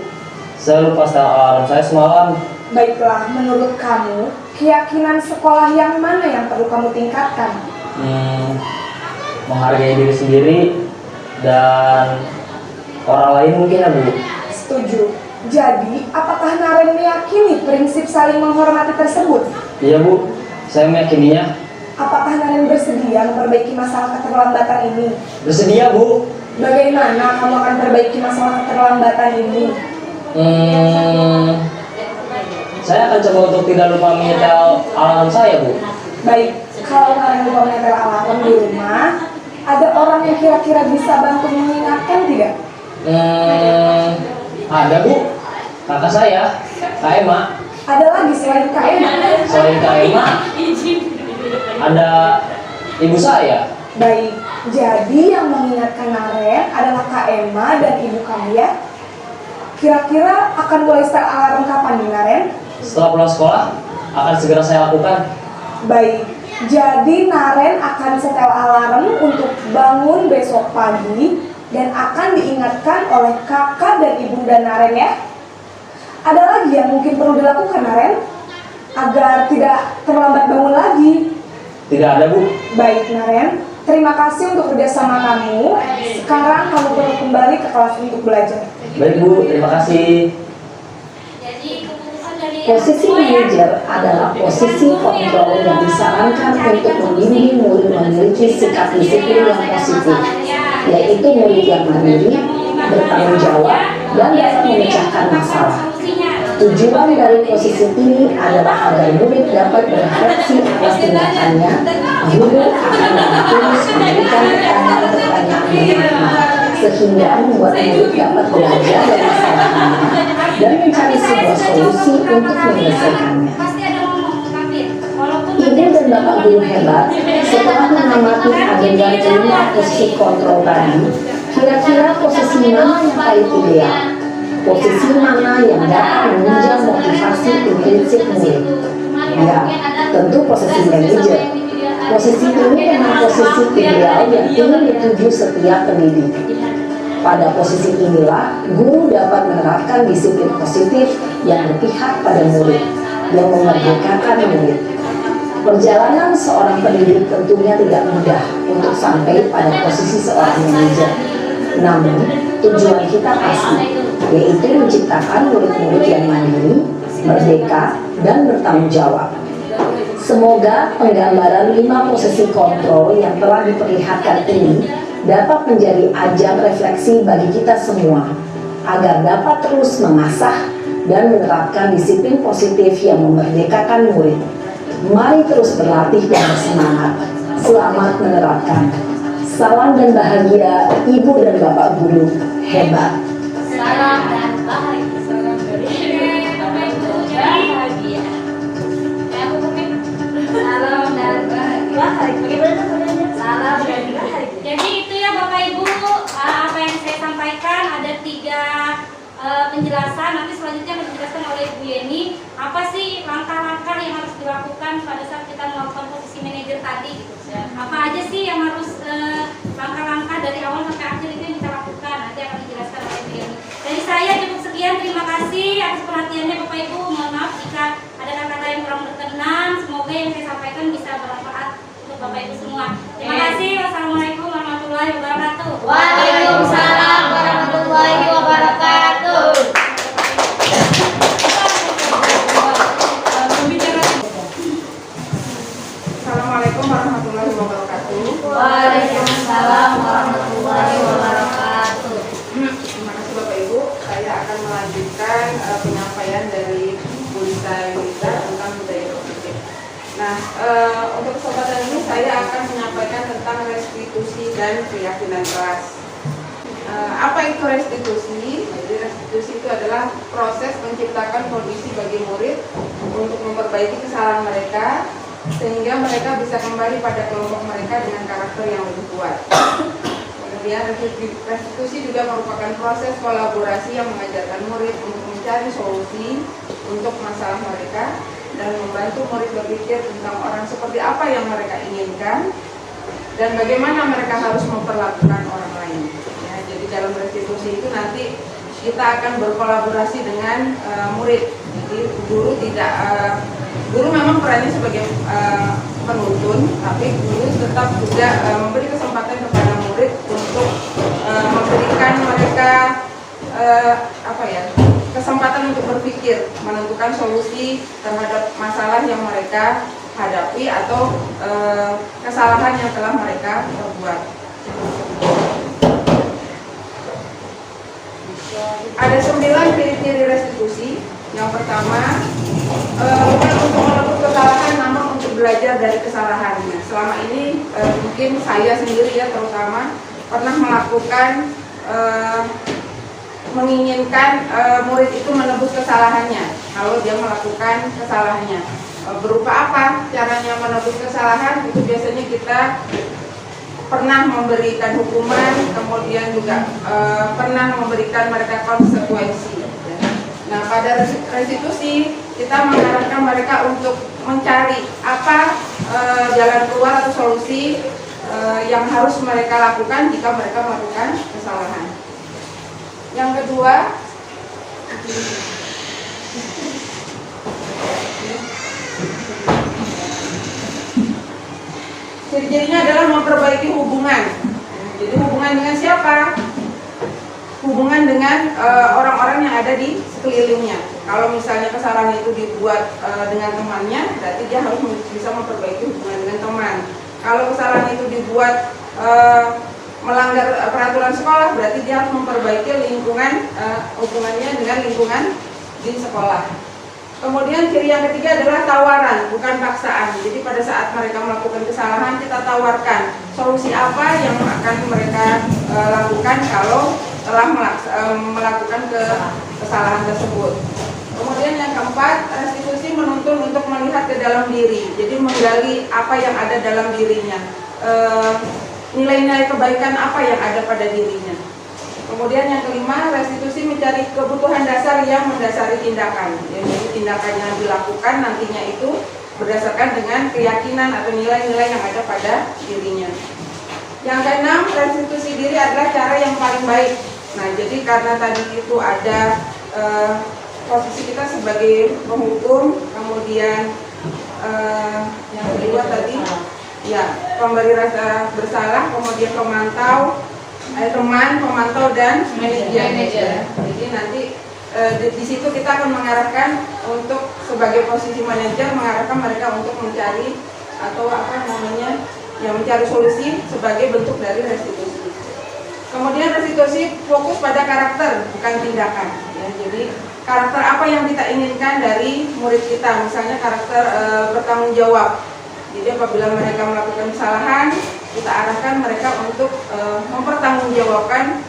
saya lupa setel alarm saya semalam. Baiklah, menurut kamu, keyakinan sekolah yang mana yang perlu kamu tingkatkan? Menghargai diri sendiri dan orang lain mungkin ya Bu. Setuju. Jadi, apakah Naren meyakini prinsip saling menghormati tersebut? Iya Bu, saya meyakininya. Apakah Naren bersedia memperbaiki masalah keterlambatan ini? Bersedia Bu. Bagaimana kamu akan perbaiki masalah keterlambatan ini? Saya akan coba untuk tidak lupa menyetel alarm saya Bu. Baik, kalau Naren lupa menyetel alarm di rumah, ada orang yang kira-kira bisa bantu mengingatkan tidak? Ada Bu, kakak saya, Kak Emma. Ada lagi selain Kak Emma? Selain Kak Emma, ada ibu saya. Baik, jadi yang mengingatkan Naren adalah Kak Emma dan ibu kamu ya? Kira-kira akan mulai setel alarm kapan nih Naren? Setelah pulang sekolah, akan segera saya lakukan. Baik, jadi Naren akan setel alarm untuk bangun besok pagi dan akan diingatkan oleh kakak dan ibunda Naren ya. Ada lagi yang mungkin perlu dilakukan Naren agar tidak terlambat bangun lagi? Tidak ada Bu. Baik Naren, terima kasih untuk kerjasama kamu. Sekarang kamu perlu kembali ke kelas untuk belajar. Baik Bu, terima kasih. Jadi keputusan dari Posisi manajer adalah posisi kontrol yang disarankan untuk membimbing murid memiliki sikap disiplin yang positif, yaitu murid yang mandiri, bertanggung jawab, dan dapat memecahkan masalah. Tujuan dari posisi ini adalah agar murid dapat berefleksi atas tindakannya. Guru akan terus memberikan pertanyaan-pertanyaan bermakna, sehingga membuat murid dapat belajar dari kesalahannya dan mencari sebuah solusi untuk menyelesaikannya. Ibu dan Bapak guru hebat, setelah mengamati agenda 5 posisi kontrol tadi, kira-kira posisi mana yang paling ideal? Posisi mana yang dapat menunjang motivasi intrinsik murid? Ya, tentu posisi manajer. Posisi ini memang posisi ideal yang ingin dituju setiap pendidik. Pada posisi inilah, guru dapat menerapkan disiplin positif yang berpihak pada murid, yang memerdekakan murid. Perjalanan seorang pendidik tentunya tidak mudah untuk sampai pada posisi seorang manajer. Namun, tujuan kita pasti, yaitu menciptakan murid-murid yang mandiri, merdeka, dan bertanggung jawab. Semoga penggambaran 5 posisi kontrol yang telah diperlihatkan ini dapat menjadi ajang refleksi bagi kita semua, agar dapat terus mengasah dan menerapkan disiplin positif yang memerdekakan murid. Mari terus berlatih dan bersemangat. Selamat menerapkan. Salam dan bahagia Ibu dan Bapak guru hebat. salam dan bahagia. Salam dari Bapak Ibu bahagia. Salam dan bahagia. Salam dan bahagia. Jadi itu ya Bapak Ibu, apa yang saya sampaikan ada 3 penjelasan. Nanti selanjutnya akan dijelaskan oleh Bu Yeni. Apa sih langkah-langkah yang harus dilakukan pada saat kita melakukan posisi manajer tadi? Gitu. Apa aja sih yang harus langkah-langkah dari awal sampai akhir itu yang kita lakukan? Nanti akan dijelaskan oleh Bu Yeni. Dari saya cukup sekian. Terima kasih atas perhatiannya Bapak Ibu. Mohon maaf jika ada kata-kata yang kurang berkenan. Semoga yang saya sampaikan bisa bermanfaat untuk Bapak Ibu semua. Terima kasih. Wassalamualaikum warahmatullahi wabarakatuh. Waalaikumsalam warahmatullahi wabarakatuh. Assalamualaikum warahmatullahi wabarakatuh. Waalaikumsalam warahmatullahi wabarakatuh. Terima kasih Bapak Ibu. Saya akan melanjutkan penyampaian dari Bu Lisa Yulita tentang budaya positif. Nah, untuk kesempatan ini saya akan menyampaikan tentang restitusi dan keyakinan kelas. Apa itu restitusi? Jadi restitusi itu adalah proses menciptakan kondisi bagi murid untuk memperbaiki kesalahan mereka sehingga mereka bisa kembali pada kelompok mereka dengan karakter yang lebih kuat. Kemudian restitusi juga merupakan proses kolaborasi yang mengajarkan murid untuk mencari solusi untuk masalah mereka dan membantu murid berpikir tentang orang seperti apa yang mereka inginkan dan bagaimana mereka harus memperlakukan orang lain. Ya, jadi dalam restitusi itu nanti kita akan berkolaborasi dengan murid Jadi guru tidak guru memang perannya sebagai penuntun, tapi guru tetap juga memberi kesempatan kepada murid untuk memberikan mereka kesempatan untuk berpikir, menentukan solusi terhadap masalah yang mereka hadapi atau kesalahan yang telah mereka perbuat. Ada 9 ciri-ciri restitusi. Yang pertama, bukan untuk menebus kesalahan, namun untuk belajar dari kesalahannya. Selama ini mungkin saya sendiri ya terutama pernah melakukan menginginkan murid itu menebus kesalahannya kalau dia melakukan kesalahannya. Berupa apa caranya menebus kesalahan? Itu biasanya kita pernah memberikan hukuman, kemudian juga pernah memberikan mereka konsekuensi. Nah, pada restitusi kita mengarahkan mereka untuk mencari apa jalan keluar atau solusi yang harus mereka lakukan jika mereka melakukan kesalahan. Yang kedua, ciri-cirinya adalah memperbaiki hubungan. Jadi hubungan dengan siapa? Hubungan dengan orang-orang yang ada di sekelilingnya. Kalau misalnya kesalahan itu dibuat dengan temannya, berarti dia harus bisa memperbaiki hubungan dengan teman. Kalau kesalahan itu dibuat melanggar peraturan sekolah, berarti dia harus memperbaiki lingkungan hubungannya dengan lingkungan di sekolah. Kemudian ciri yang ketiga adalah tawaran, bukan paksaan. Jadi pada saat mereka melakukan kesalahan, kita tawarkan solusi apa yang akan mereka lakukan kalau telah melakukan kesalahan tersebut. Kemudian yang keempat, restitusi menuntun untuk melihat ke dalam diri. Jadi menggali apa yang ada dalam dirinya, nilai-nilai kebaikan apa yang ada pada dirinya. Kemudian yang kelima, restitusi mencari kebutuhan dasar yang mendasari tindakan. Jadi tindakan yang dilakukan nantinya itu berdasarkan dengan keyakinan atau nilai-nilai yang ada pada dirinya. Yang keenam, restitusi diri adalah cara yang paling baik. Nah, jadi karena tadi itu ada posisi kita sebagai penghukum, kemudian yang kedua tadi ya pemberi rasa bersalah, kemudian pemantau, teman, pemantau, dan manajer. Jadi nanti di situ kita akan mengarahkan untuk sebagai posisi manajer, mengarahkan mereka untuk mencari atau mencari solusi sebagai bentuk dari restitusi. Kemudian restitusi fokus pada karakter, bukan tindakan. Ya, jadi karakter apa yang kita inginkan dari murid kita, misalnya karakter bertanggung jawab. Jadi apabila mereka melakukan kesalahan, kita arahkan mereka untuk mempertanggungjawabkan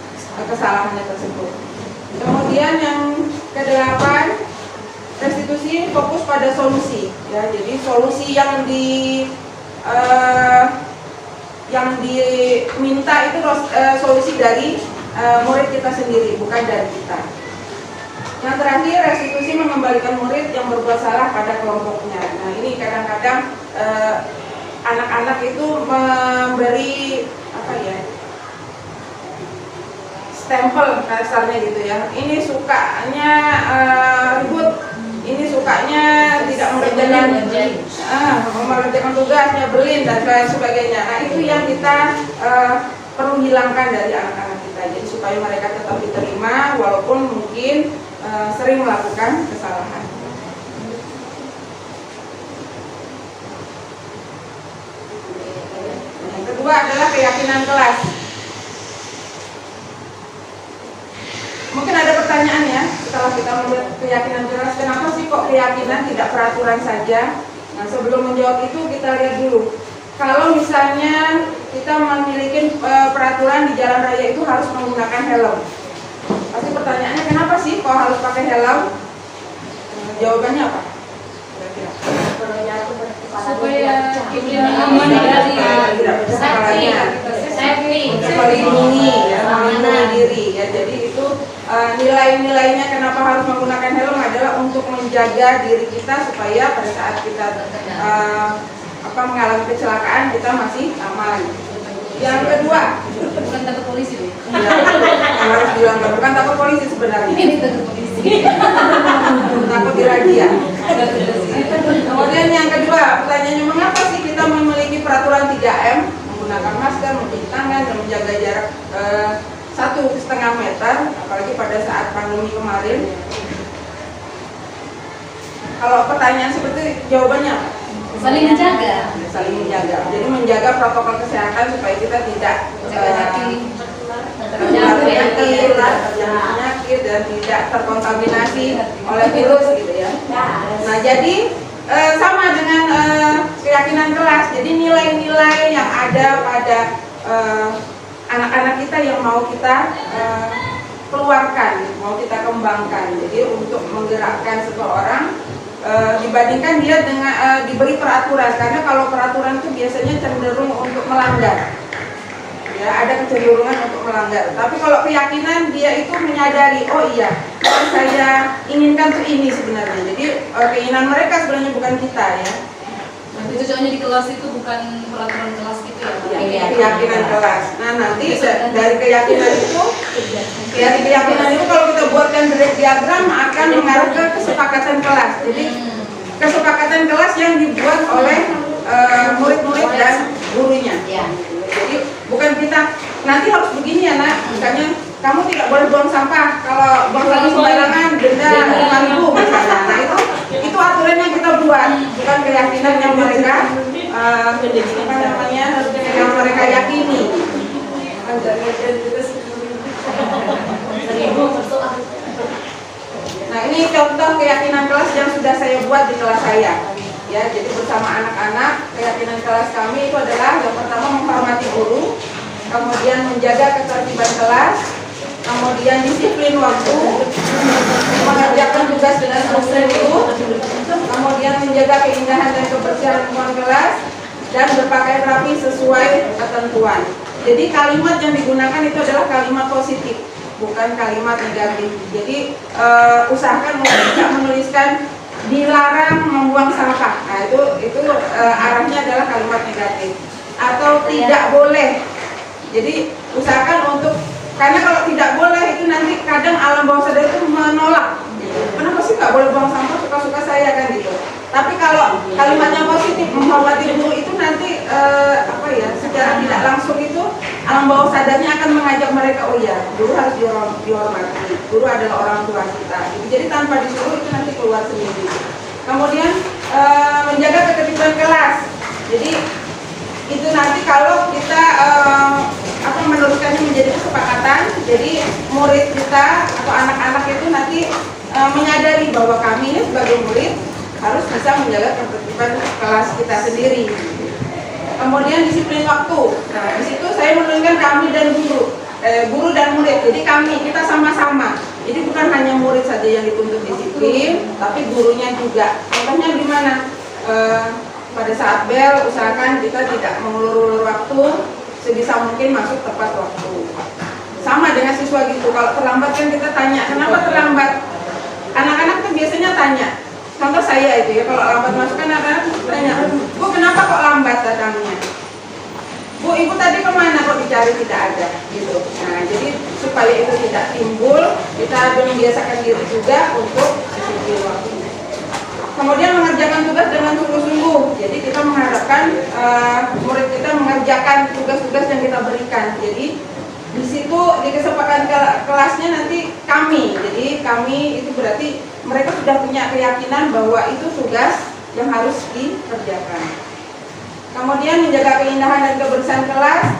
kesalahannya tersebut. Kemudian yang kedelapan, restitusi fokus pada solusi. Ya, jadi solusi yang diminta itu solusi dari murid kita sendiri, bukan dari kita. Yang terakhir, restitusi mengembalikan murid yang berbuat salah pada kelompoknya. Nah, ini kadang-kadang anak-anak itu memberi stempel kasarnya gitu ya. Ini sukanya ribut, ini sukanya tidak mengerjakan tugas, nyebelin dan lain sebagainya. Nah, itu yang kita perlu hilangkan dari anak-anak kita. Jadi supaya mereka tetap diterima walaupun mungkin sering melakukan kesalahan. Yang kedua adalah keyakinan kelas. Mungkin ada pertanyaan ya, setelah kita melihat keyakinan kelas, kenapa sih kok keyakinan tidak peraturan saja? Nah, sebelum menjawab itu kita lihat dulu. Kalau misalnya kita memiliki peraturan di jalan raya itu harus menggunakan helm. Pasti pertanyaannya kenapa sih kok harus pakai helm? Jawabannya apa? Supaya aman dari safety, melindungi diri ya. Jadi itu nilai-nilainya kenapa harus menggunakan helm adalah untuk menjaga diri kita supaya pada saat kita mengalami kecelakaan kita masih aman. Yang kedua, bukan takut polisi deh. Ya, harus bilang bukan takut polisi sebenarnya. Ini takut polisi. takut dirazia. Kemudian yang kedua, pertanyaannya mengapa sih kita memiliki peraturan 3M, menggunakan masker, mencuci tangan, dan menjaga jarak 1,5 meter, apalagi pada saat pandemi kemarin. Kalau pertanyaan seperti itu, jawabannya apa? Saling menjaga. Saling menjaga. Jadi menjaga protokol kesehatan supaya kita tidak terjangkit penyakit dan tidak terkontaminasi oleh virus gitu ya. Nah jadi sama dengan keyakinan kelas. Jadi nilai-nilai yang ada pada anak-anak kita yang mau kita keluarkan, mau kita kembangkan. Jadi untuk menggerakkan seseorang dibandingkan dia dengan diberi peraturan, karena kalau peraturan itu biasanya cenderung untuk melanggar. Ya, ada kecenderungan untuk melanggar. Tapi kalau keyakinan dia itu menyadari, oh iya, yang saya inginkan tuh ini sebenarnya. Jadi keinginan mereka sebenarnya bukan kita ya. Nanti cocoknya di kelas itu bukan peraturan kelas gitu ya? Iya, keyakinan kelas. Nah nanti dari keyakinan itu kalau kita buatkan diagram akan mengarah ke kesepakatan kelas. Jadi kesepakatan kelas yang dibuat oleh murid-murid dan gurunya. Jadi bukan kita nanti harus begini ya nak, misalnya kamu tidak boleh buang sampah, kalau buang sampah sembarangan denda 5.000 misalnya. Nah itu aturan yang kita buat, bukan keyakinan yang mereka yang mereka yakini. Nah ini contoh keyakinan kelas yang sudah saya buat di kelas saya. Ya, jadi bersama anak-anak keyakinan kelas kami itu adalah yang pertama menghormati guru, kemudian menjaga ketertiban kelas, kemudian disiplin waktu, mengerjakan tugas dengan sungguh-sungguh, kemudian menjaga keindahan dan kebersihan lingkungan kelas, dan berpakaian rapi sesuai ketentuan. Jadi kalimat yang digunakan itu adalah kalimat positif, bukan kalimat negatif. Jadi usahakan untuk tidak menuliskan dilarang membuang sampah. Nah itu arahnya adalah kalimat negatif. Atau tidak boleh. Jadi usahakan untuk, karena kalau tidak boleh itu nanti kadang alam bawah sadar itu menolak. Kenapa sih nggak boleh buang sampah, suka-suka saya kan gitu. Tapi kalau kalimatnya positif, menghormati guru itu nanti secara tidak langsung itu alam bawah sadarnya akan mengajak mereka, oh ya guru harus dihormati, guru adalah orang tua kita. Jadi tanpa disuruh itu nanti keluar sendiri. Kemudian menjaga ketertiban kelas. Jadi itu nanti kalau kita meneruskannya menjadi kesepakatan, jadi murid kita atau anak-anak itu nanti menyadari bahwa kami ini sebagai murid harus bisa menjaga ketertiban kelas kita sendiri. Kemudian disiplin waktu. Nah, di situ saya menuliskan kami dan guru dan murid. Jadi kita sama-sama. Jadi bukan hanya murid saja yang dituntut disiplin, tapi gurunya juga. Contohnya di mana? Pada saat bel, usahakan kita tidak mengulur-ulur waktu, sebisa mungkin masuk tepat waktu. Sama dengan siswa gitu. Kalau terlambat kan kita tanya, kenapa terlambat? Anak-anak tuh biasanya tanya. Contoh saya itu ya, kalau lambat masuk kan anak-anak tanya, Bu kenapa kok lambat datangnya? Bu, ibu tadi kemana kok dicari tidak ada? Gitu. Nah, jadi supaya itu tidak timbul, kita membiasakan diri juga untuk disiplin waktu. Kemudian mengerjakan tugas dengan sungguh-sungguh. Jadi kita mengharapkan murid kita mengerjakan tugas-tugas yang kita berikan. Jadi di situ di kesepakatan kelasnya nanti kami. Jadi kami itu berarti mereka sudah punya keyakinan bahwa itu tugas yang harus dikerjakan. Kemudian menjaga keindahan dan kebersihan kelas.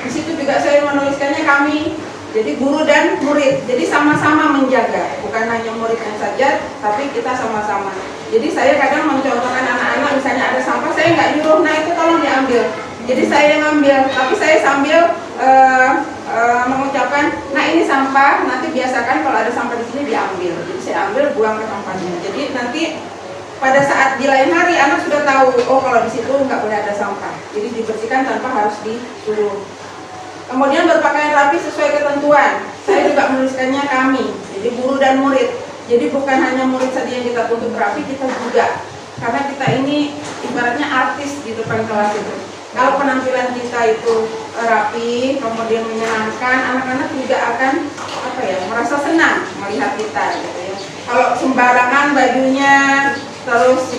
Di situ juga saya menuliskannya kami. Jadi guru dan murid. Jadi sama-sama menjaga, bukan hanya muridnya saja, tapi kita sama-sama. Jadi saya kadang mencontohkan anak-anak, misalnya ada sampah, saya nggak nyuruh, nah itu tolong diambil. Jadi saya yang ngambil, tapi saya sambil mengucapkan, nah ini sampah, nanti biasakan kalau ada sampah di sini diambil. Jadi saya ambil, buang ke tempatnya. Jadi nanti pada saat di lain hari anak sudah tahu, oh kalau di situ nggak boleh ada sampah. Jadi dibersihkan tanpa harus disuruh. Kemudian berpakaian rapi sesuai ketentuan. Saya juga menuliskannya kami, jadi guru dan murid. Jadi bukan hanya murid saja yang kita tuntut rapi, kita juga. Karena kita ini ibaratnya artis di depan kelas itu. Kalau penampilan kita itu rapi, kemudian menyenangkan, anak-anak juga akan merasa senang melihat kita gitu ya. kalau sembarangan bajunya, terus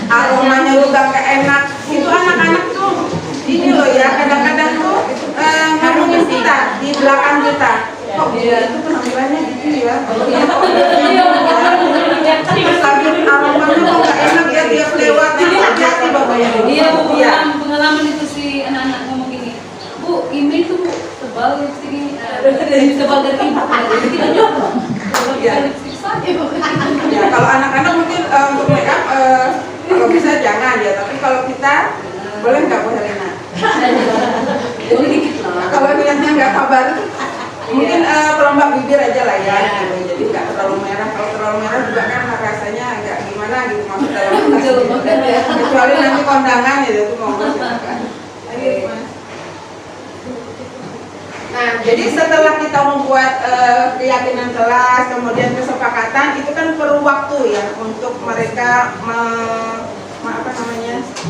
aromanya juga nggak enak, itu anak-anak tuh ini loh ya, kadang-kadang tuh ngomongin kita di belakang kita, kok itu penampilannya gitu ya, terus lagi aromanya kok nggak enak ya, dia lewat hati-hati bapaknya. Iya, pengalaman itu si anak-anak ngomong gini, Bu, ini tuh tebal lipstik ini, tebal dari ibu, jadi kita nyoba. Lipstik saja. Ya, kalau anak-anak mungkin untuk make up kalau bisa jangan ya, tapi kalau kita boleh nggak Bu Helena? Boleh dikit lah. Nah, kalau niatnya nggak kabar, mungkin perombak bibir aja lah ya, gitu. Jadi nggak terlalu merah. Kalau terlalu merah juga kan rasanya agak gimana gitu, masuk dalam kecuali nanti kondangan ya, itu ngomong. Nah, jadi setelah kita membuat keyakinan kelas, kemudian kesepakatan, itu kan perlu waktu ya untuk mereka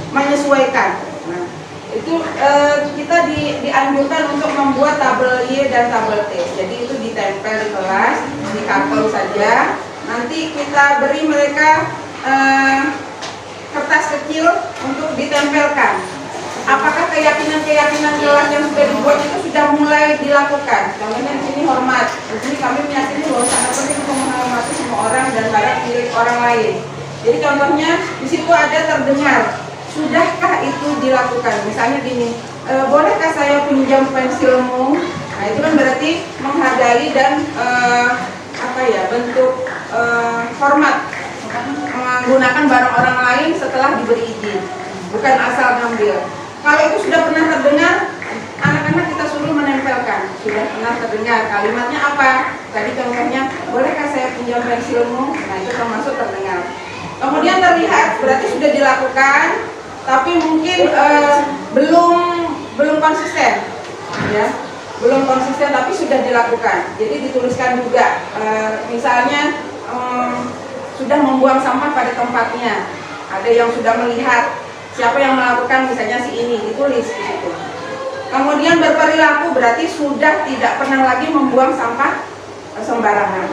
menyesuaikan. Nah, itu kita dianjurkan untuk membuat tabel Y dan tabel T. Jadi itu ditempel di kelas, di karton saja. Nanti kita beri mereka kertas kecil untuk ditempelkan. Apakah keyakinan-keyakinan kelas yang sudah dibuat itu sudah mulai dilakukan? Contohnya di sini hormat. Di sini kami meyakini bahwa sangat penting untuk menghormati semua orang dan barang milik orang lain. Jadi contohnya di situ ada terdengar. Sudahkah itu dilakukan? Misalnya gini, bolehkah saya pinjam pensilmu? Nah itu kan berarti menghargai dan bentuk hormat, menggunakan barang orang lain setelah diberi izin, bukan asal ngambil. Kalau itu sudah pernah terdengar, anak-anak kita suruh menempelkan. Sudah pernah terdengar, kalimatnya apa? Tadi contohnya, bolehkah saya pinjam pensilmu? Nah itu termasuk terdengar. Kemudian terlihat, berarti sudah dilakukan, tapi mungkin belum konsisten, ya, belum konsisten, tapi sudah dilakukan. Jadi dituliskan juga, misalnya sudah membuang sampah pada tempatnya. Ada yang sudah melihat siapa yang melakukan, misalnya si ini, ditulis di situ. Kemudian berperilaku berarti sudah tidak pernah lagi membuang sampah sembarangan.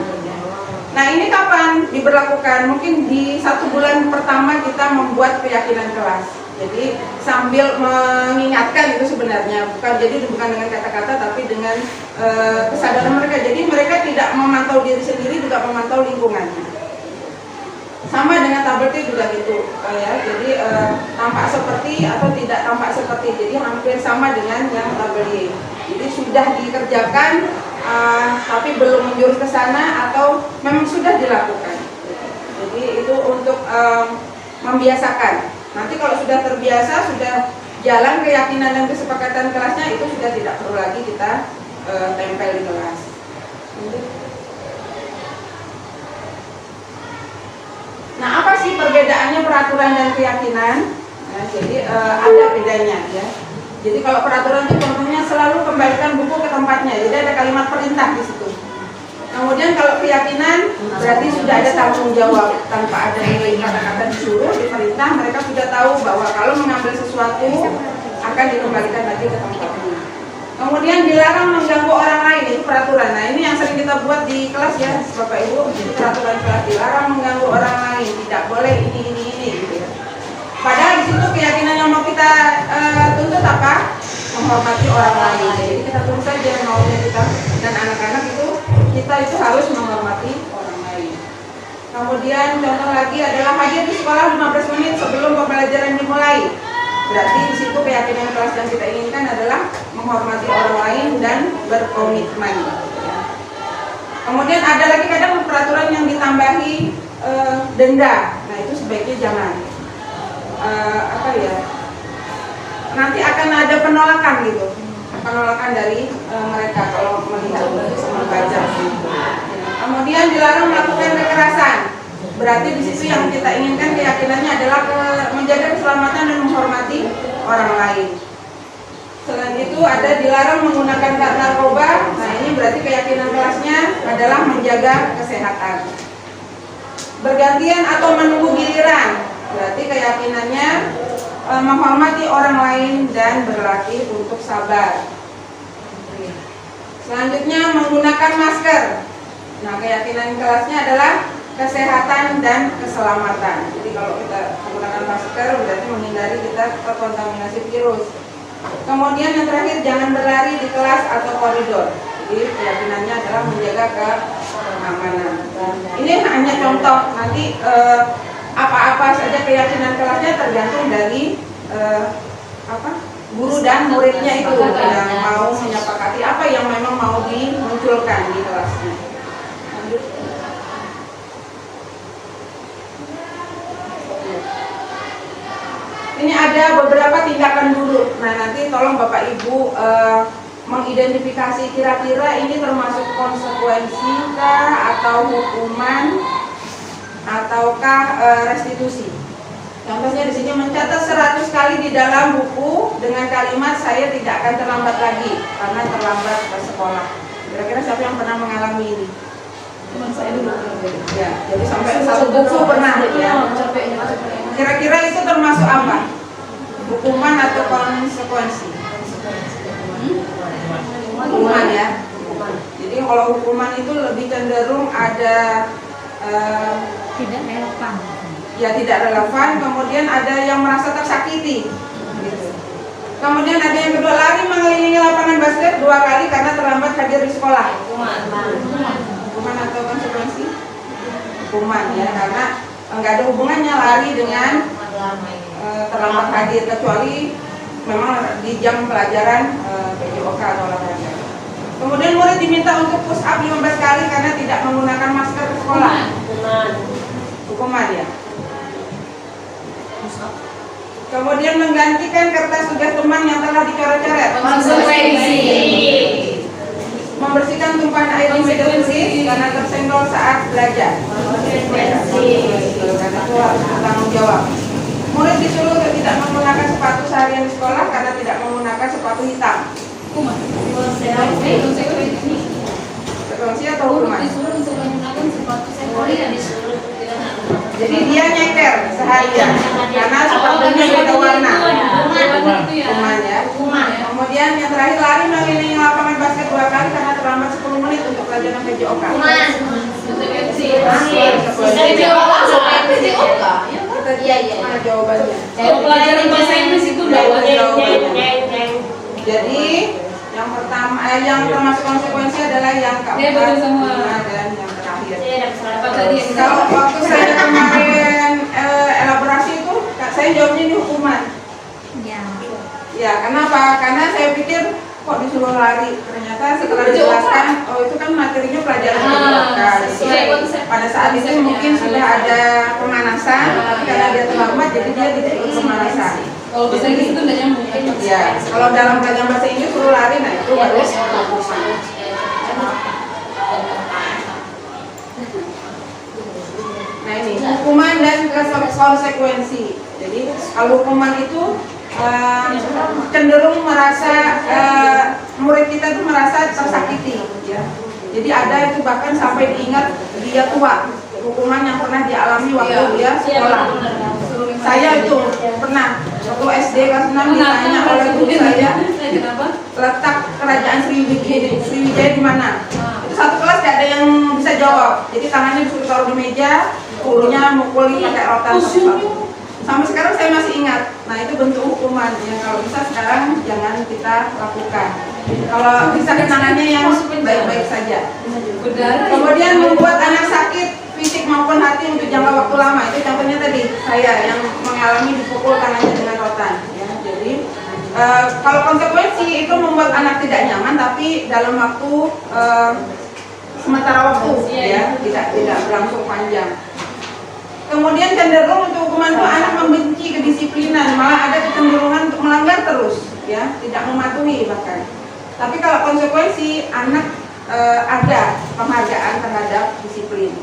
Nah ini kapan diberlakukan? Mungkin di 1 bulan pertama kita membuat keyakinan kelas. Jadi sambil mengingatkan itu sebenarnya bukan dengan kata-kata tapi dengan kesadaran mereka. Jadi mereka tidak memantau diri sendiri, juga memantau lingkungannya. Sama dengan tabel T juga gitu ya. Jadi tampak seperti atau tidak tampak seperti. Jadi hampir sama dengan yang tabel Y. Jadi sudah dikerjakan tapi belum menjurus ke sana atau memang sudah dilakukan. Jadi itu untuk membiasakan. Nanti kalau sudah terbiasa, sudah jalan keyakinan dan kesepakatan kelasnya, itu sudah tidak perlu lagi kita tempel di kelas. Nah, apa sih perbedaannya peraturan dan keyakinan? Nah, jadi ada bedanya ya. Jadi kalau peraturan itu contohnya selalu kembalikan buku ke tempatnya. Jadi ada kalimat perintah di situ. Kemudian kalau keyakinan berarti sudah ada tanggung jawab, tanpa ada kata-kata disuruh, diperintah, mereka sudah tahu bahwa kalau mengambil sesuatu akan dikembalikan lagi ke tempatnya. Kemudian dilarang mengganggu orang lain, itu peraturan. Nah ini yang sering kita buat di kelas ya Bapak Ibu. Jadi peraturan kelas, dilarang mengganggu orang lain, tidak boleh ini gitu ya. Padahal di situ keyakinan yang mau kita tuntut apa? Menghormati orang lain. Jadi kita tulis saja maunya kita dan anak-anak itu, kita itu harus menghormati orang lain. Kemudian contoh lagi adalah hadir di sekolah 15 menit sebelum pembelajaran dimulai. Berarti di situ keyakinan kelas yang kita inginkan adalah menghormati orang lain dan berkomitmen. Kemudian ada lagi kadang peraturan yang ditambahi denda. Nah itu sebaiknya jangan. Nanti akan ada penolakan gitu, penolakan dari mereka kalau melihat membaca. Kemudian dilarang melakukan kekerasan. Berarti di situ yang kita inginkan keyakinannya adalah menjaga keselamatan dan menghormati orang lain. Selain itu ada dilarang menggunakan narkoba. Nah ini berarti keyakinan kelasnya adalah menjaga kesehatan. Bergantian atau menunggu giliran. Berarti keyakinannya menghormati orang lain dan berlatih untuk sabar. Selanjutnya menggunakan masker. Nah, keyakinan kelasnya adalah kesehatan dan keselamatan. Jadi kalau kita menggunakan masker berarti menghindari kita terkontaminasi virus. Kemudian yang terakhir, jangan berlari di kelas atau koridor. Jadi keyakinannya adalah menjaga keamanan. Ini hanya contoh, nanti apa-apa saja keyakinan kelasnya tergantung dari guru dan muridnya itu yang mau menyepakati apa yang memang mau dimunculkan di kelasnya. Lanjut. Ini ada beberapa tindakan guru. Nah, nanti tolong Bapak Ibu mengidentifikasi kira-kira ini termasuk konsekuensi kah atau hukuman ataukah restitusi. Contohnya di sini mencatat 100 kali di dalam buku dengan kalimat saya tidak akan terlambat lagi karena terlambat ke sekolah. Kira-kira siapa yang pernah mengalami ini? Teman saya dulu. Ya, jadi sampai satu buku pernah ya. Kira-kira itu termasuk apa? Hukuman atau konsekuensi? Hukuman ya. Jadi kalau hukuman itu lebih cenderung ada Tidak relevan. ya tidak relevan, kemudian ada yang merasa tersakiti gitu. Kemudian ada yang kedua, lari mengelilingi lapangan basket 2 kali karena terlambat hadir di sekolah. Hukuman atau konsekuensi? Hukuman ya, karena enggak ada hubungannya lari dengan terlambat hadir, kecuali memang di jam pelajaran PJOK atau olahraga. Kemudian murid diminta untuk push up 15 kali karena tidak menggunakan masker ke sekolah. Hukuman ya. Kemudian menggantikan kertas tugas teman yang telah dicoret-coret. Konsekuensi. Membersihkan tumpahan air di meja tulis karena tersenggol saat belajar. Konsekuensi. Karena itu harus bertanggung jawab. Murid disuruh tidak menggunakan sepatu seharian di sekolah karena tidak menggunakan sepatu hitam. Hukuman. Konsekuensi atau hukuman? Disuruh untuk menggunakan sepatu sekolah. Jadi dia nyeker seharian karena sepatunya beda warna. Hukuman ya. Kemudian yang terakhir, lari mengelilingi lapangan basket 2 kali karena terlambat 10 menit untuk pelajaran PJOK. Mana jawabannya? Pelajaran bahasa Inggris itu Jadi yang pertama, yang termasuk konsekuensi adalah yang keempat, dan yang terakhir. Kalau waktu saya kemarin elaborasi itu, saya jawabnya ini hukuman. Ya, kenapa? Karena saya pikir kok disuruh lari. Ternyata setelah dijelaskan, oh itu kan materinya pelajaran PJOK. Pada saat itu mungkin sudah ada pemanasan, tapi karena dia terlambat, jadi dia tidak ikut pemanasan. Kalau bahasa Inggris itu tidak nyambung. Ya, kalau dalam pelajaran bahasa Inggris suruh lari, nah itu baru hukuman. Nah ini hukuman dan konsekuensi. Jadi kalau hukuman itu cenderung merasa murid kita itu merasa tersakiti, ya. Jadi ada itu bahkan sampai diingat dia tua, hukuman yang pernah dialami waktu dia sekolah. Saya itu pernah waktu SD kelas 6 ditanya oleh guru saya, letak kerajaan Sriwijaya di mana? Itu satu kelas gak ada yang bisa jawab. Jadi tangannya disuruh taruh di meja, gurunya mukuli pakai rotan satu-satu. Sampai sekarang saya masih ingat. Nah itu bentuk hukuman yang kalau bisa sekarang jangan kita lakukan. Kalau bisa kenangannya yang baik-baik saja. Kemudian membuat anak sakit fisik maupun hati untuk jangka waktu lama. Itu contohnya tadi saya yang mengalami dipukul tangannya dengan rotan. Ya, jadi kalau konsekuensi itu membuat anak tidak nyaman, tapi dalam waktu sementara waktu, ya tidak berlangsung panjang. Kemudian cenderung untuk hukuman itu anak membenci kedisiplinan, malah ada kecenderungan untuk melanggar terus, ya tidak mematuhi bahkan. Tapi kalau konsekuensi anak ada penghargaan terhadap disiplin.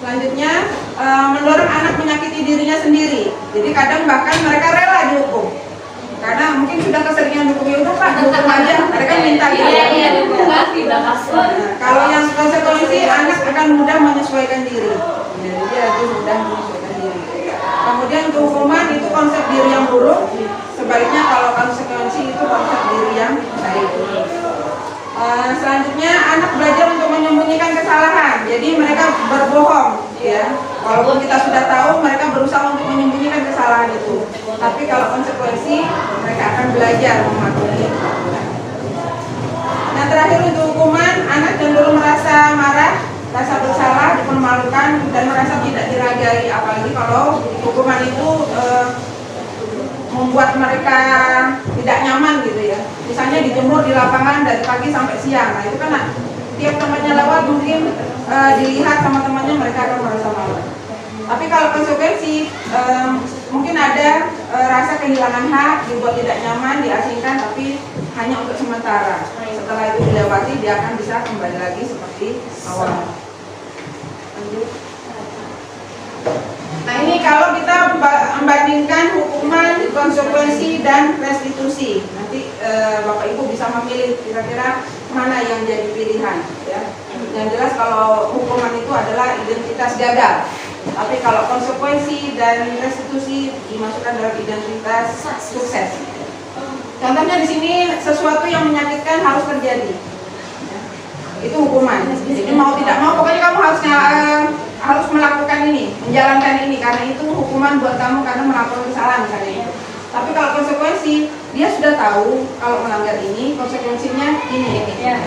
Selanjutnya mendorong anak menyakiti dirinya sendiri. Jadi kadang bahkan mereka rela dihukum karena mungkin sudah keseringan dihukum, ya udah Pak dihukum aja. Mereka minta gitu. Kalau yang konsekuensi anak akan mudah menyesuaikan diri. Jadi dia itu mudah menyesuaikan diri. Kemudian untuk hukuman itu konsep diri yang buruk. Sebaliknya kalau konsekuensi itu konsep diri yang baik. Selanjutnya anak belajar untuk menyembunyikan Jadi mereka berbohong, ya. Walaupun kita sudah tahu, mereka berusaha untuk menyembunyikan kesalahan itu. Tapi kalau konsekuensi, mereka akan belajar mematuhi. Yang terakhir untuk hukuman, anak cenderung merasa marah, rasa bersalah, dipermalukan, dan merasa tidak dihargai. Apalagi kalau hukuman itu membuat mereka tidak nyaman gitu ya. Misalnya dijemur di lapangan dari pagi sampai siang. Nah itu kan tiap temannya lewat mungkin dilihat sama temannya, mereka akan merasa malu. Tapi kalau konsekuensi mungkin ada rasa kehilangan hak, dibuat tidak nyaman, diasingkan, tapi hanya untuk sementara. Setelah itu dilewati, dia akan bisa kembali lagi seperti awal. Lanjut. Nah ini kalau kita membandingkan hukuman, konsekuensi, dan restitusi, nanti Bapak Ibu bisa memilih kira-kira mana yang jadi pilihan. Ya. Yang jelas kalau hukuman itu adalah identitas gagal, tapi kalau konsekuensi dan restitusi dimasukkan dalam identitas sukses. Contohnya di sini sesuatu yang menyakitkan harus terjadi, ya. Itu hukuman. Jadi mau tidak mau, pokoknya kamu harus melakukan ini, menjalankan ini, karena itu hukuman buat kamu karena melakukan kesalahan misalnya. Tapi kalau konsekuensi, dia sudah tahu kalau melanggar ini, konsekuensinya ini. Ya.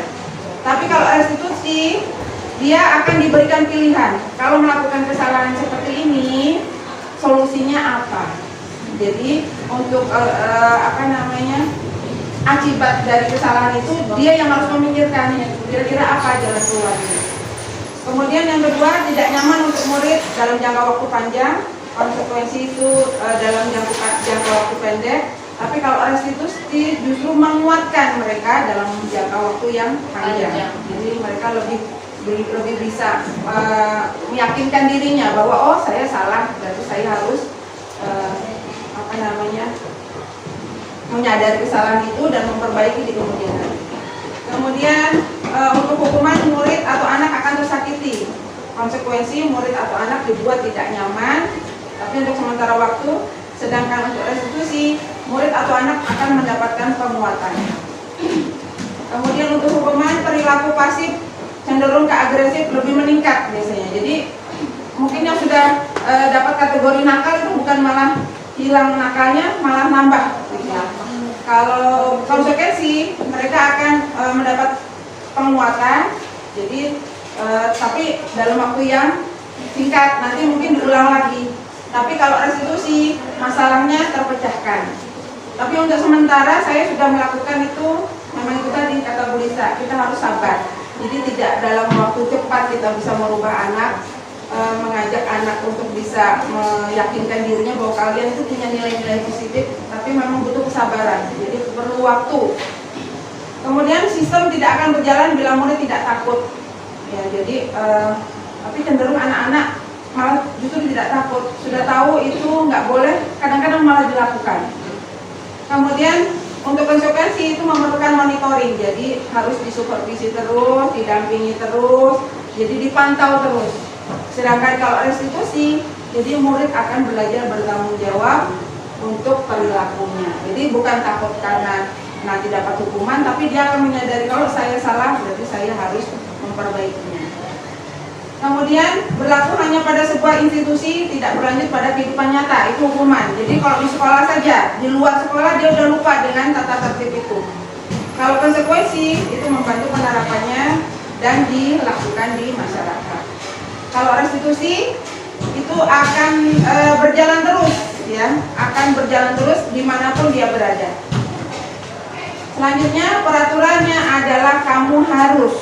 Tapi kalau restitusi, dia akan diberikan pilihan. Kalau melakukan kesalahan seperti ini, solusinya apa? Jadi untuk akibat dari kesalahan itu dia yang harus memikirkan kira-kira apa jalan keluarnya. Kemudian yang kedua, tidak nyaman untuk murid dalam jangka waktu panjang. Konsekuensi itu dalam jangka waktu pendek. Tapi kalau restitusi justru menguatkan mereka dalam jangka waktu yang panjang. Jadi mereka lebih bisa meyakinkan dirinya bahwa oh saya salah, berarti saya harus menyadari kesalahan itu dan memperbaiki di kemudian hari. Kemudian untuk hukuman, murid atau anak akan tersakiti. Konsekuensi, murid atau anak dibuat tidak nyaman, tapi untuk sementara waktu. Sedangkan untuk restitusi, murid atau anak akan mendapatkan penguatan. Kemudian untuk hukuman, perilaku pasif cenderung ke agresif lebih meningkat biasanya. Jadi mungkin yang sudah dapat kategori nakal itu bukan malah hilang nakalnya, malah nambah. Ya. Kalau konsekuensi, mereka akan mendapat penguatan. Jadi tapi dalam waktu yang singkat, nanti mungkin diulang lagi. Tapi kalau restitusi, masalahnya terpecahkan. Tapi untuk sementara saya sudah melakukan itu, memang itu tadi kata Bu Lisa, kita harus sabar. Jadi tidak dalam waktu cepat kita bisa merubah anak, mengajak anak untuk bisa meyakinkan dirinya bahwa kalian itu punya nilai-nilai positif, tapi memang butuh kesabaran. Jadi perlu waktu. Kemudian sistem tidak akan berjalan bila murid tidak takut. Ya, jadi tapi cenderung anak-anak malah justru tidak takut. Sudah tahu itu nggak boleh, kadang-kadang malah dilakukan. Kemudian untuk konsekuensi itu memerlukan monitoring, jadi harus disupervisi terus, didampingi terus, jadi dipantau terus. Sedangkan kalau restitusi, jadi murid akan belajar bertanggung jawab untuk perilakunya. Jadi bukan takut karena nanti dapat hukuman, tapi dia akan menyadari kalau saya salah, berarti saya harus memperbaikinya. Kemudian berlaku hanya pada sebuah institusi, tidak berlanjut pada kehidupan nyata, itu hukuman. Jadi kalau di sekolah saja, di luar sekolah dia udah lupa dengan tata tertib itu. Kalau konsekuensi itu membantu penerapannya dan dilakukan di masyarakat. Kalau restitusi itu akan berjalan terus, ya, akan berjalan terus dimanapun dia berada. Selanjutnya peraturannya adalah kamu harus,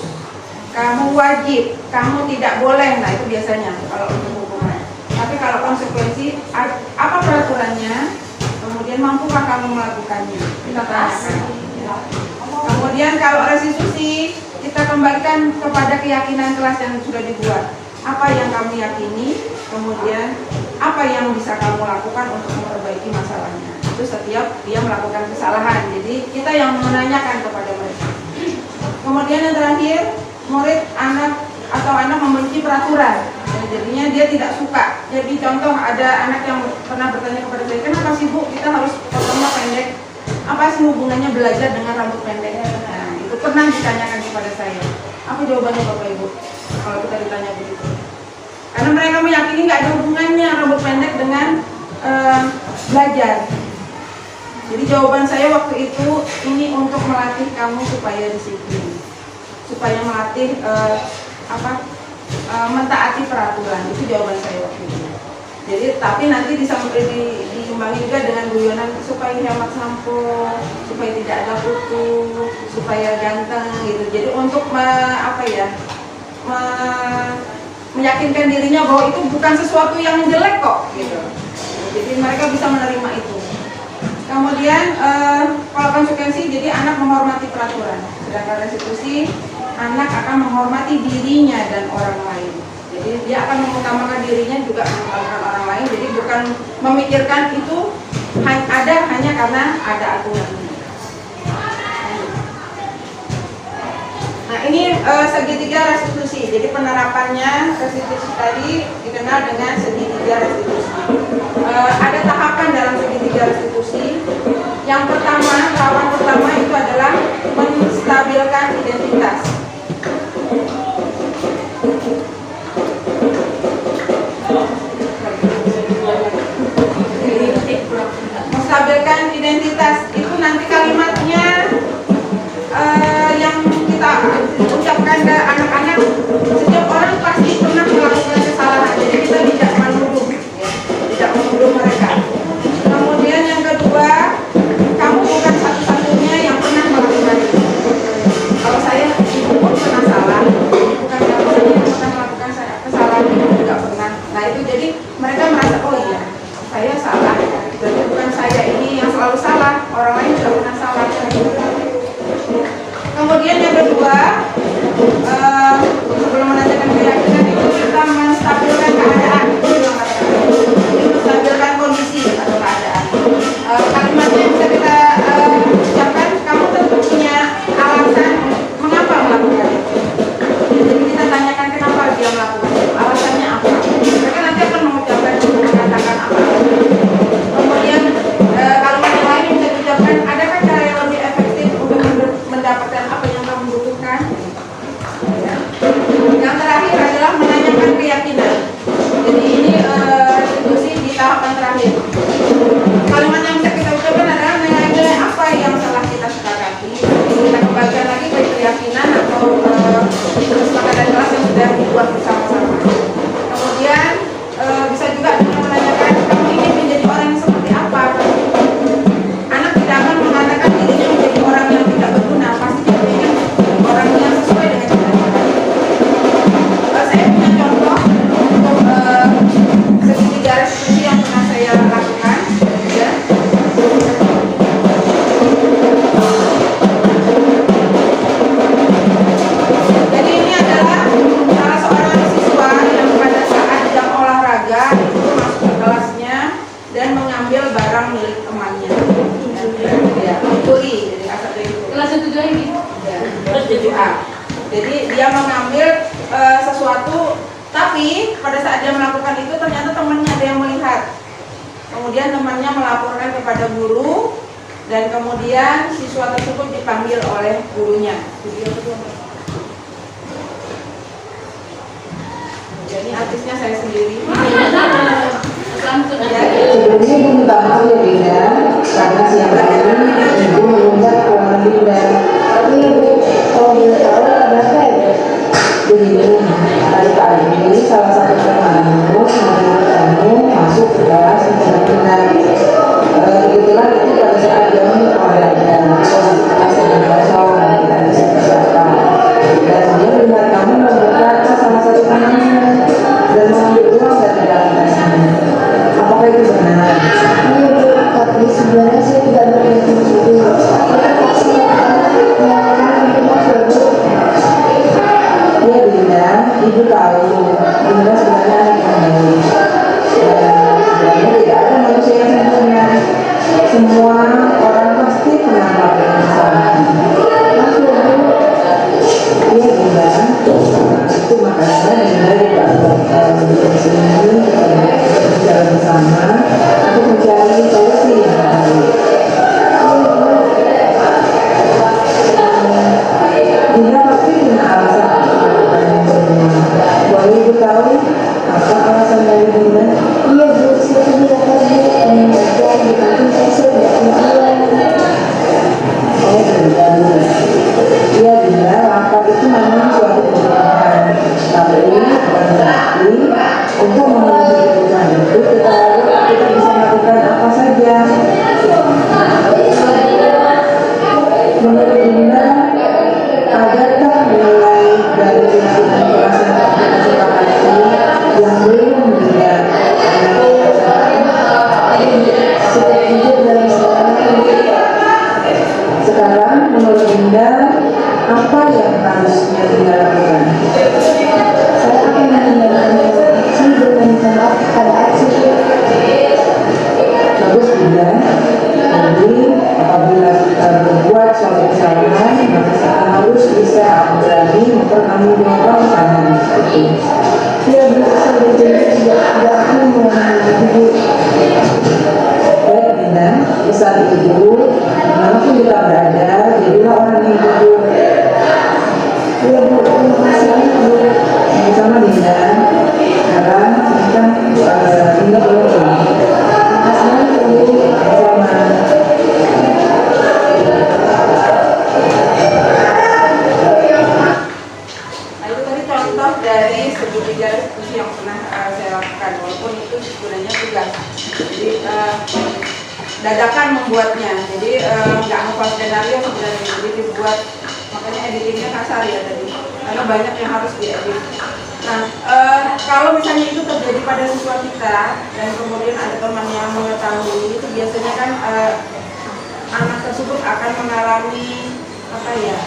kamu wajib, kamu tidak boleh. Nah itu biasanya kalau untuk hukuman. Tapi kalau konsekuensi, apa peraturannya? Kemudian mampukah kamu melakukannya? Kita tanyakan. Kemudian kalau restitusi, kita kembalikan kepada keyakinan kelas yang sudah dibuat. Apa yang kamu yakini, kemudian apa yang bisa kamu lakukan untuk memperbaiki masalahnya. Itu setiap dia melakukan kesalahan. Jadi kita yang menanyakan kepada mereka. Kemudian yang terakhir, murid atau anak membenci peraturan. Jadinya dia tidak suka. Jadi contoh ada anak yang pernah bertanya kepada saya, kenapa sih Bu kita harus potongnya pendek? Apa sih hubungannya belajar dengan rambut pendek? Nah itu pernah ditanyakan kepada saya. Apa jawabannya Bapak Ibu? kalau kita ditanya begitu. Karena mereka meyakini nggak ada hubungannya rambut pendek dengan belajar. Jadi jawaban saya waktu itu ini untuk melatih kamu supaya disiplin, supaya melatih mentaati peraturan. Itu jawaban saya waktu itu. Jadi tapi nanti diimbangi juga dengan guyonan supaya hemat sampo, supaya tidak ada kutu, supaya ganteng gitu. Jadi untuk meyakinkan dirinya bahwa itu bukan sesuatu yang jelek kok gitu. Jadi mereka bisa menerima itu. Kemudian kalau konsekuensi, jadi anak menghormati peraturan, sedangkan restitusi anak akan menghormati dirinya dan orang lain. Jadi dia akan mengutamakan dirinya juga mengutamakan orang lain. Jadi bukan memikirkan itu ada hanya karena ada aturannya. Nah ini segitiga restitusi. Jadi penerapannya restitusi tadi dikenal dengan segitiga restitusi. Ada tahapan dalam segitiga restitusi. Yang pertama, tahapan pertama itu adalah menstabilkan identitas. Menstabilkan identitas itu nanti kalimatnya yang kita ucapkan ke anak-anak, setiap orang pasti pernah melakukan kesalahan, jadi kita tidak menuduh, ya, tidak menuduh mereka. Kemudian yang kedua, kamu bukan satu-satunya yang pernah melakukan itu. Kalau saya ibu pun pernah salah, bukan kamu saja yang pernah melakukan kesalahan, ibu juga pernah. Nah itu jadi mereka merasa oh iya saya salah, berarti bukan saya ini yang selalu salah, orang lain juga pernah salah. Kemudian yang kedua, sebelum menanyakan keyakinan itu kita menstabilkan keadaan, menstabilkan kondisi atau keadaan. Kalimatnya bisa kita ucapkan, kamu tentu punya alasan mengapa melakukan itu. Jadi kita tanyakan kenapa dia melakukan itu, alasannya apa. Mereka nanti akan mengucapkan, mengatakan apa. Kemudian kalimat yang lain bisa diucapkan, adakah cara yang lebih efektif untuk mendapatkan apa yang kamu butuhkan? Ya. Yang terakhir adalah menanyakan keyakinan. Jadi ini restitusi di tahapan terakhir. Kalimat yang bisa kita ucapkan adalah nilai-nilai apa yang telah kita sepakati. Kita kembalikan lagi ke keyakinan atau kesepakatan kelas yang sudah dibuat bersama-sama. Kemudian bisa juga dengan menanyakan kamu ingin menjadi orang yang seperti apa. Anak tidak akan mengatakan dirinya menjadi orang yang tidak berguna, pasti dia ingin orang yang sesuai dengan cita-cita. Saya punya contoh untuk segitiga restitusi yang pernah saya lakukan, ya. Jadi ini adalah salah seorang siswa yang pada saat jam olahraga itu masuk ke kelasnya dan mengambil barang milik temannya. Ya, mencuri, jadi kasarnya itu. Kelas 7 ini. Ya, kelas 7A. Jadi dia mengambil sesuatu, tapi pada saat dia melakukan itu ternyata temannya ada yang melihat. Kemudian temannya melaporkan kepada guru dan kemudian siswa tersebut dipanggil oleh gurunya. Jadi artisnya saya sendiri. Sebelumnya ibu minta maaf ya Dinda, karena siang tadi ibu mengucap keuangan Dinda. Tapi ibu kalau boleh tahu ada apa ya? Begini, tadi pagi salah satu temanmu menurut kamu masuk ke kelas dengan Dinda. Kebetulan itu pada saat jam olahraga, kelas dengan kosong, tidak bisa siapa. Dan dia melihat kamu membuka salah satu temannya dan mengambil uang dari dalam tasnya. Apakah itu benar? Iya Bu, tapi sebenarnya saya tidak berniat Apa yang harusnya Dinda lakukan? Saya akan menanyakan kecil dan meminta maaf kepada Aceh. Bagus Dinda. Jadi apabila kita berbuat suatu kesalahan, maka kita harus bisa berani mempertanggungjawabkan kesalahan itu. Dia berasal dari tidak akan mengulangi Ibu. Baik Dinda, di saat itu dimanapun kita berada, jadilah orang yang jujur. Iya Bu, terima kasih Bu. Sama Dinda. Sekarang silakan Dinda boleh pulang. Terima kasih Bu. Sama. Nah itu tadi contoh dari segi tiga diskusi yang pernah saya lakukan, walaupun itu sebenarnya tugas. Jadi dadakan membuatnya, jadi nggak ngefas skenario sebenarnya, jadi dibuat, makanya editingnya kasar ya tadi, karena banyak yang harus diedit. Nah kalau misalnya itu terjadi pada siswa kita dan kemudian ada teman yang mengetahui, itu biasanya kan anak tersebut akan mengalami apa ya?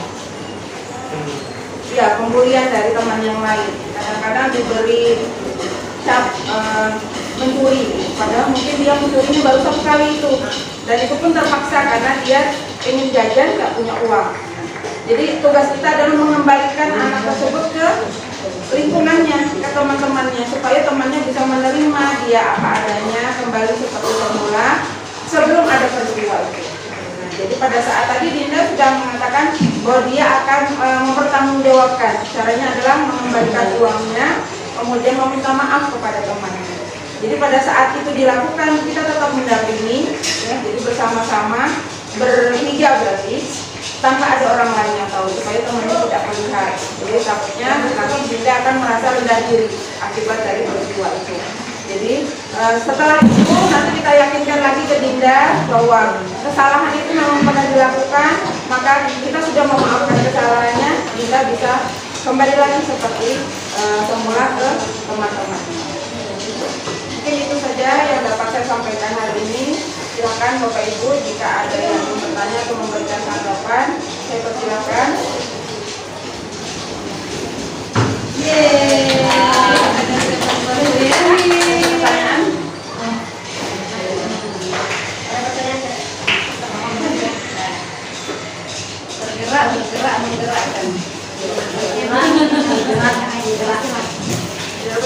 Ya, pembulian dari teman yang lain. Kadang-kadang diberi cap mencuri, padahal mungkin dia mencurinya baru satu kali itu, dan itu pun terpaksa karena dia ingin jajan nggak punya uang. Jadi tugas kita adalah mengembalikan anak tersebut ke lingkungannya, ke teman-temannya, supaya temannya bisa menerima dia apa adanya, kembali seperti semula sebelum ada peristiwa itu. Jadi pada saat tadi Dinda sudah mengatakan bahwa dia akan mempertanggungjawabkan. Caranya adalah mengembalikan uangnya, kemudian meminta maaf kepada temannya. Jadi pada saat itu dilakukan, kita tetap mendampingi, ya, jadi bersama-sama bertiga berarti, tanpa ada orang lain yang tahu, supaya temannya tidak melihat. Jadi takutnya nanti Dinda akan merasa rendah diri akibat dari peristiwa itu. Jadi setelah itu nanti kita yakinkan lagi ke Dinda bahwa kesalahan itu memang pernah dilakukan, maka kita sudah memaafkan kesalahannya, Dinda bisa kembali lagi seperti semula ke teman-temannya. Mungkin itu saja yang dapat saya sampaikan hari ini. Silakan Bapak Ibu jika ada yang bertanya atau memberikan tanggapan, saya persilakan.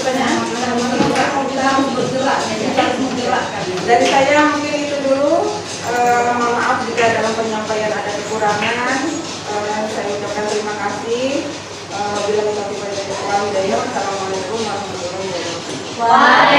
Pertanyaan? Menggerakkan. Dari saya mungkin itu dulu. Maaf jika dalam penyampaian ada kekurangan. Saya ucapkan terima kasih. Bila kita tiba-tiba Assalamualaikum warahmatullahi wabarakatuh.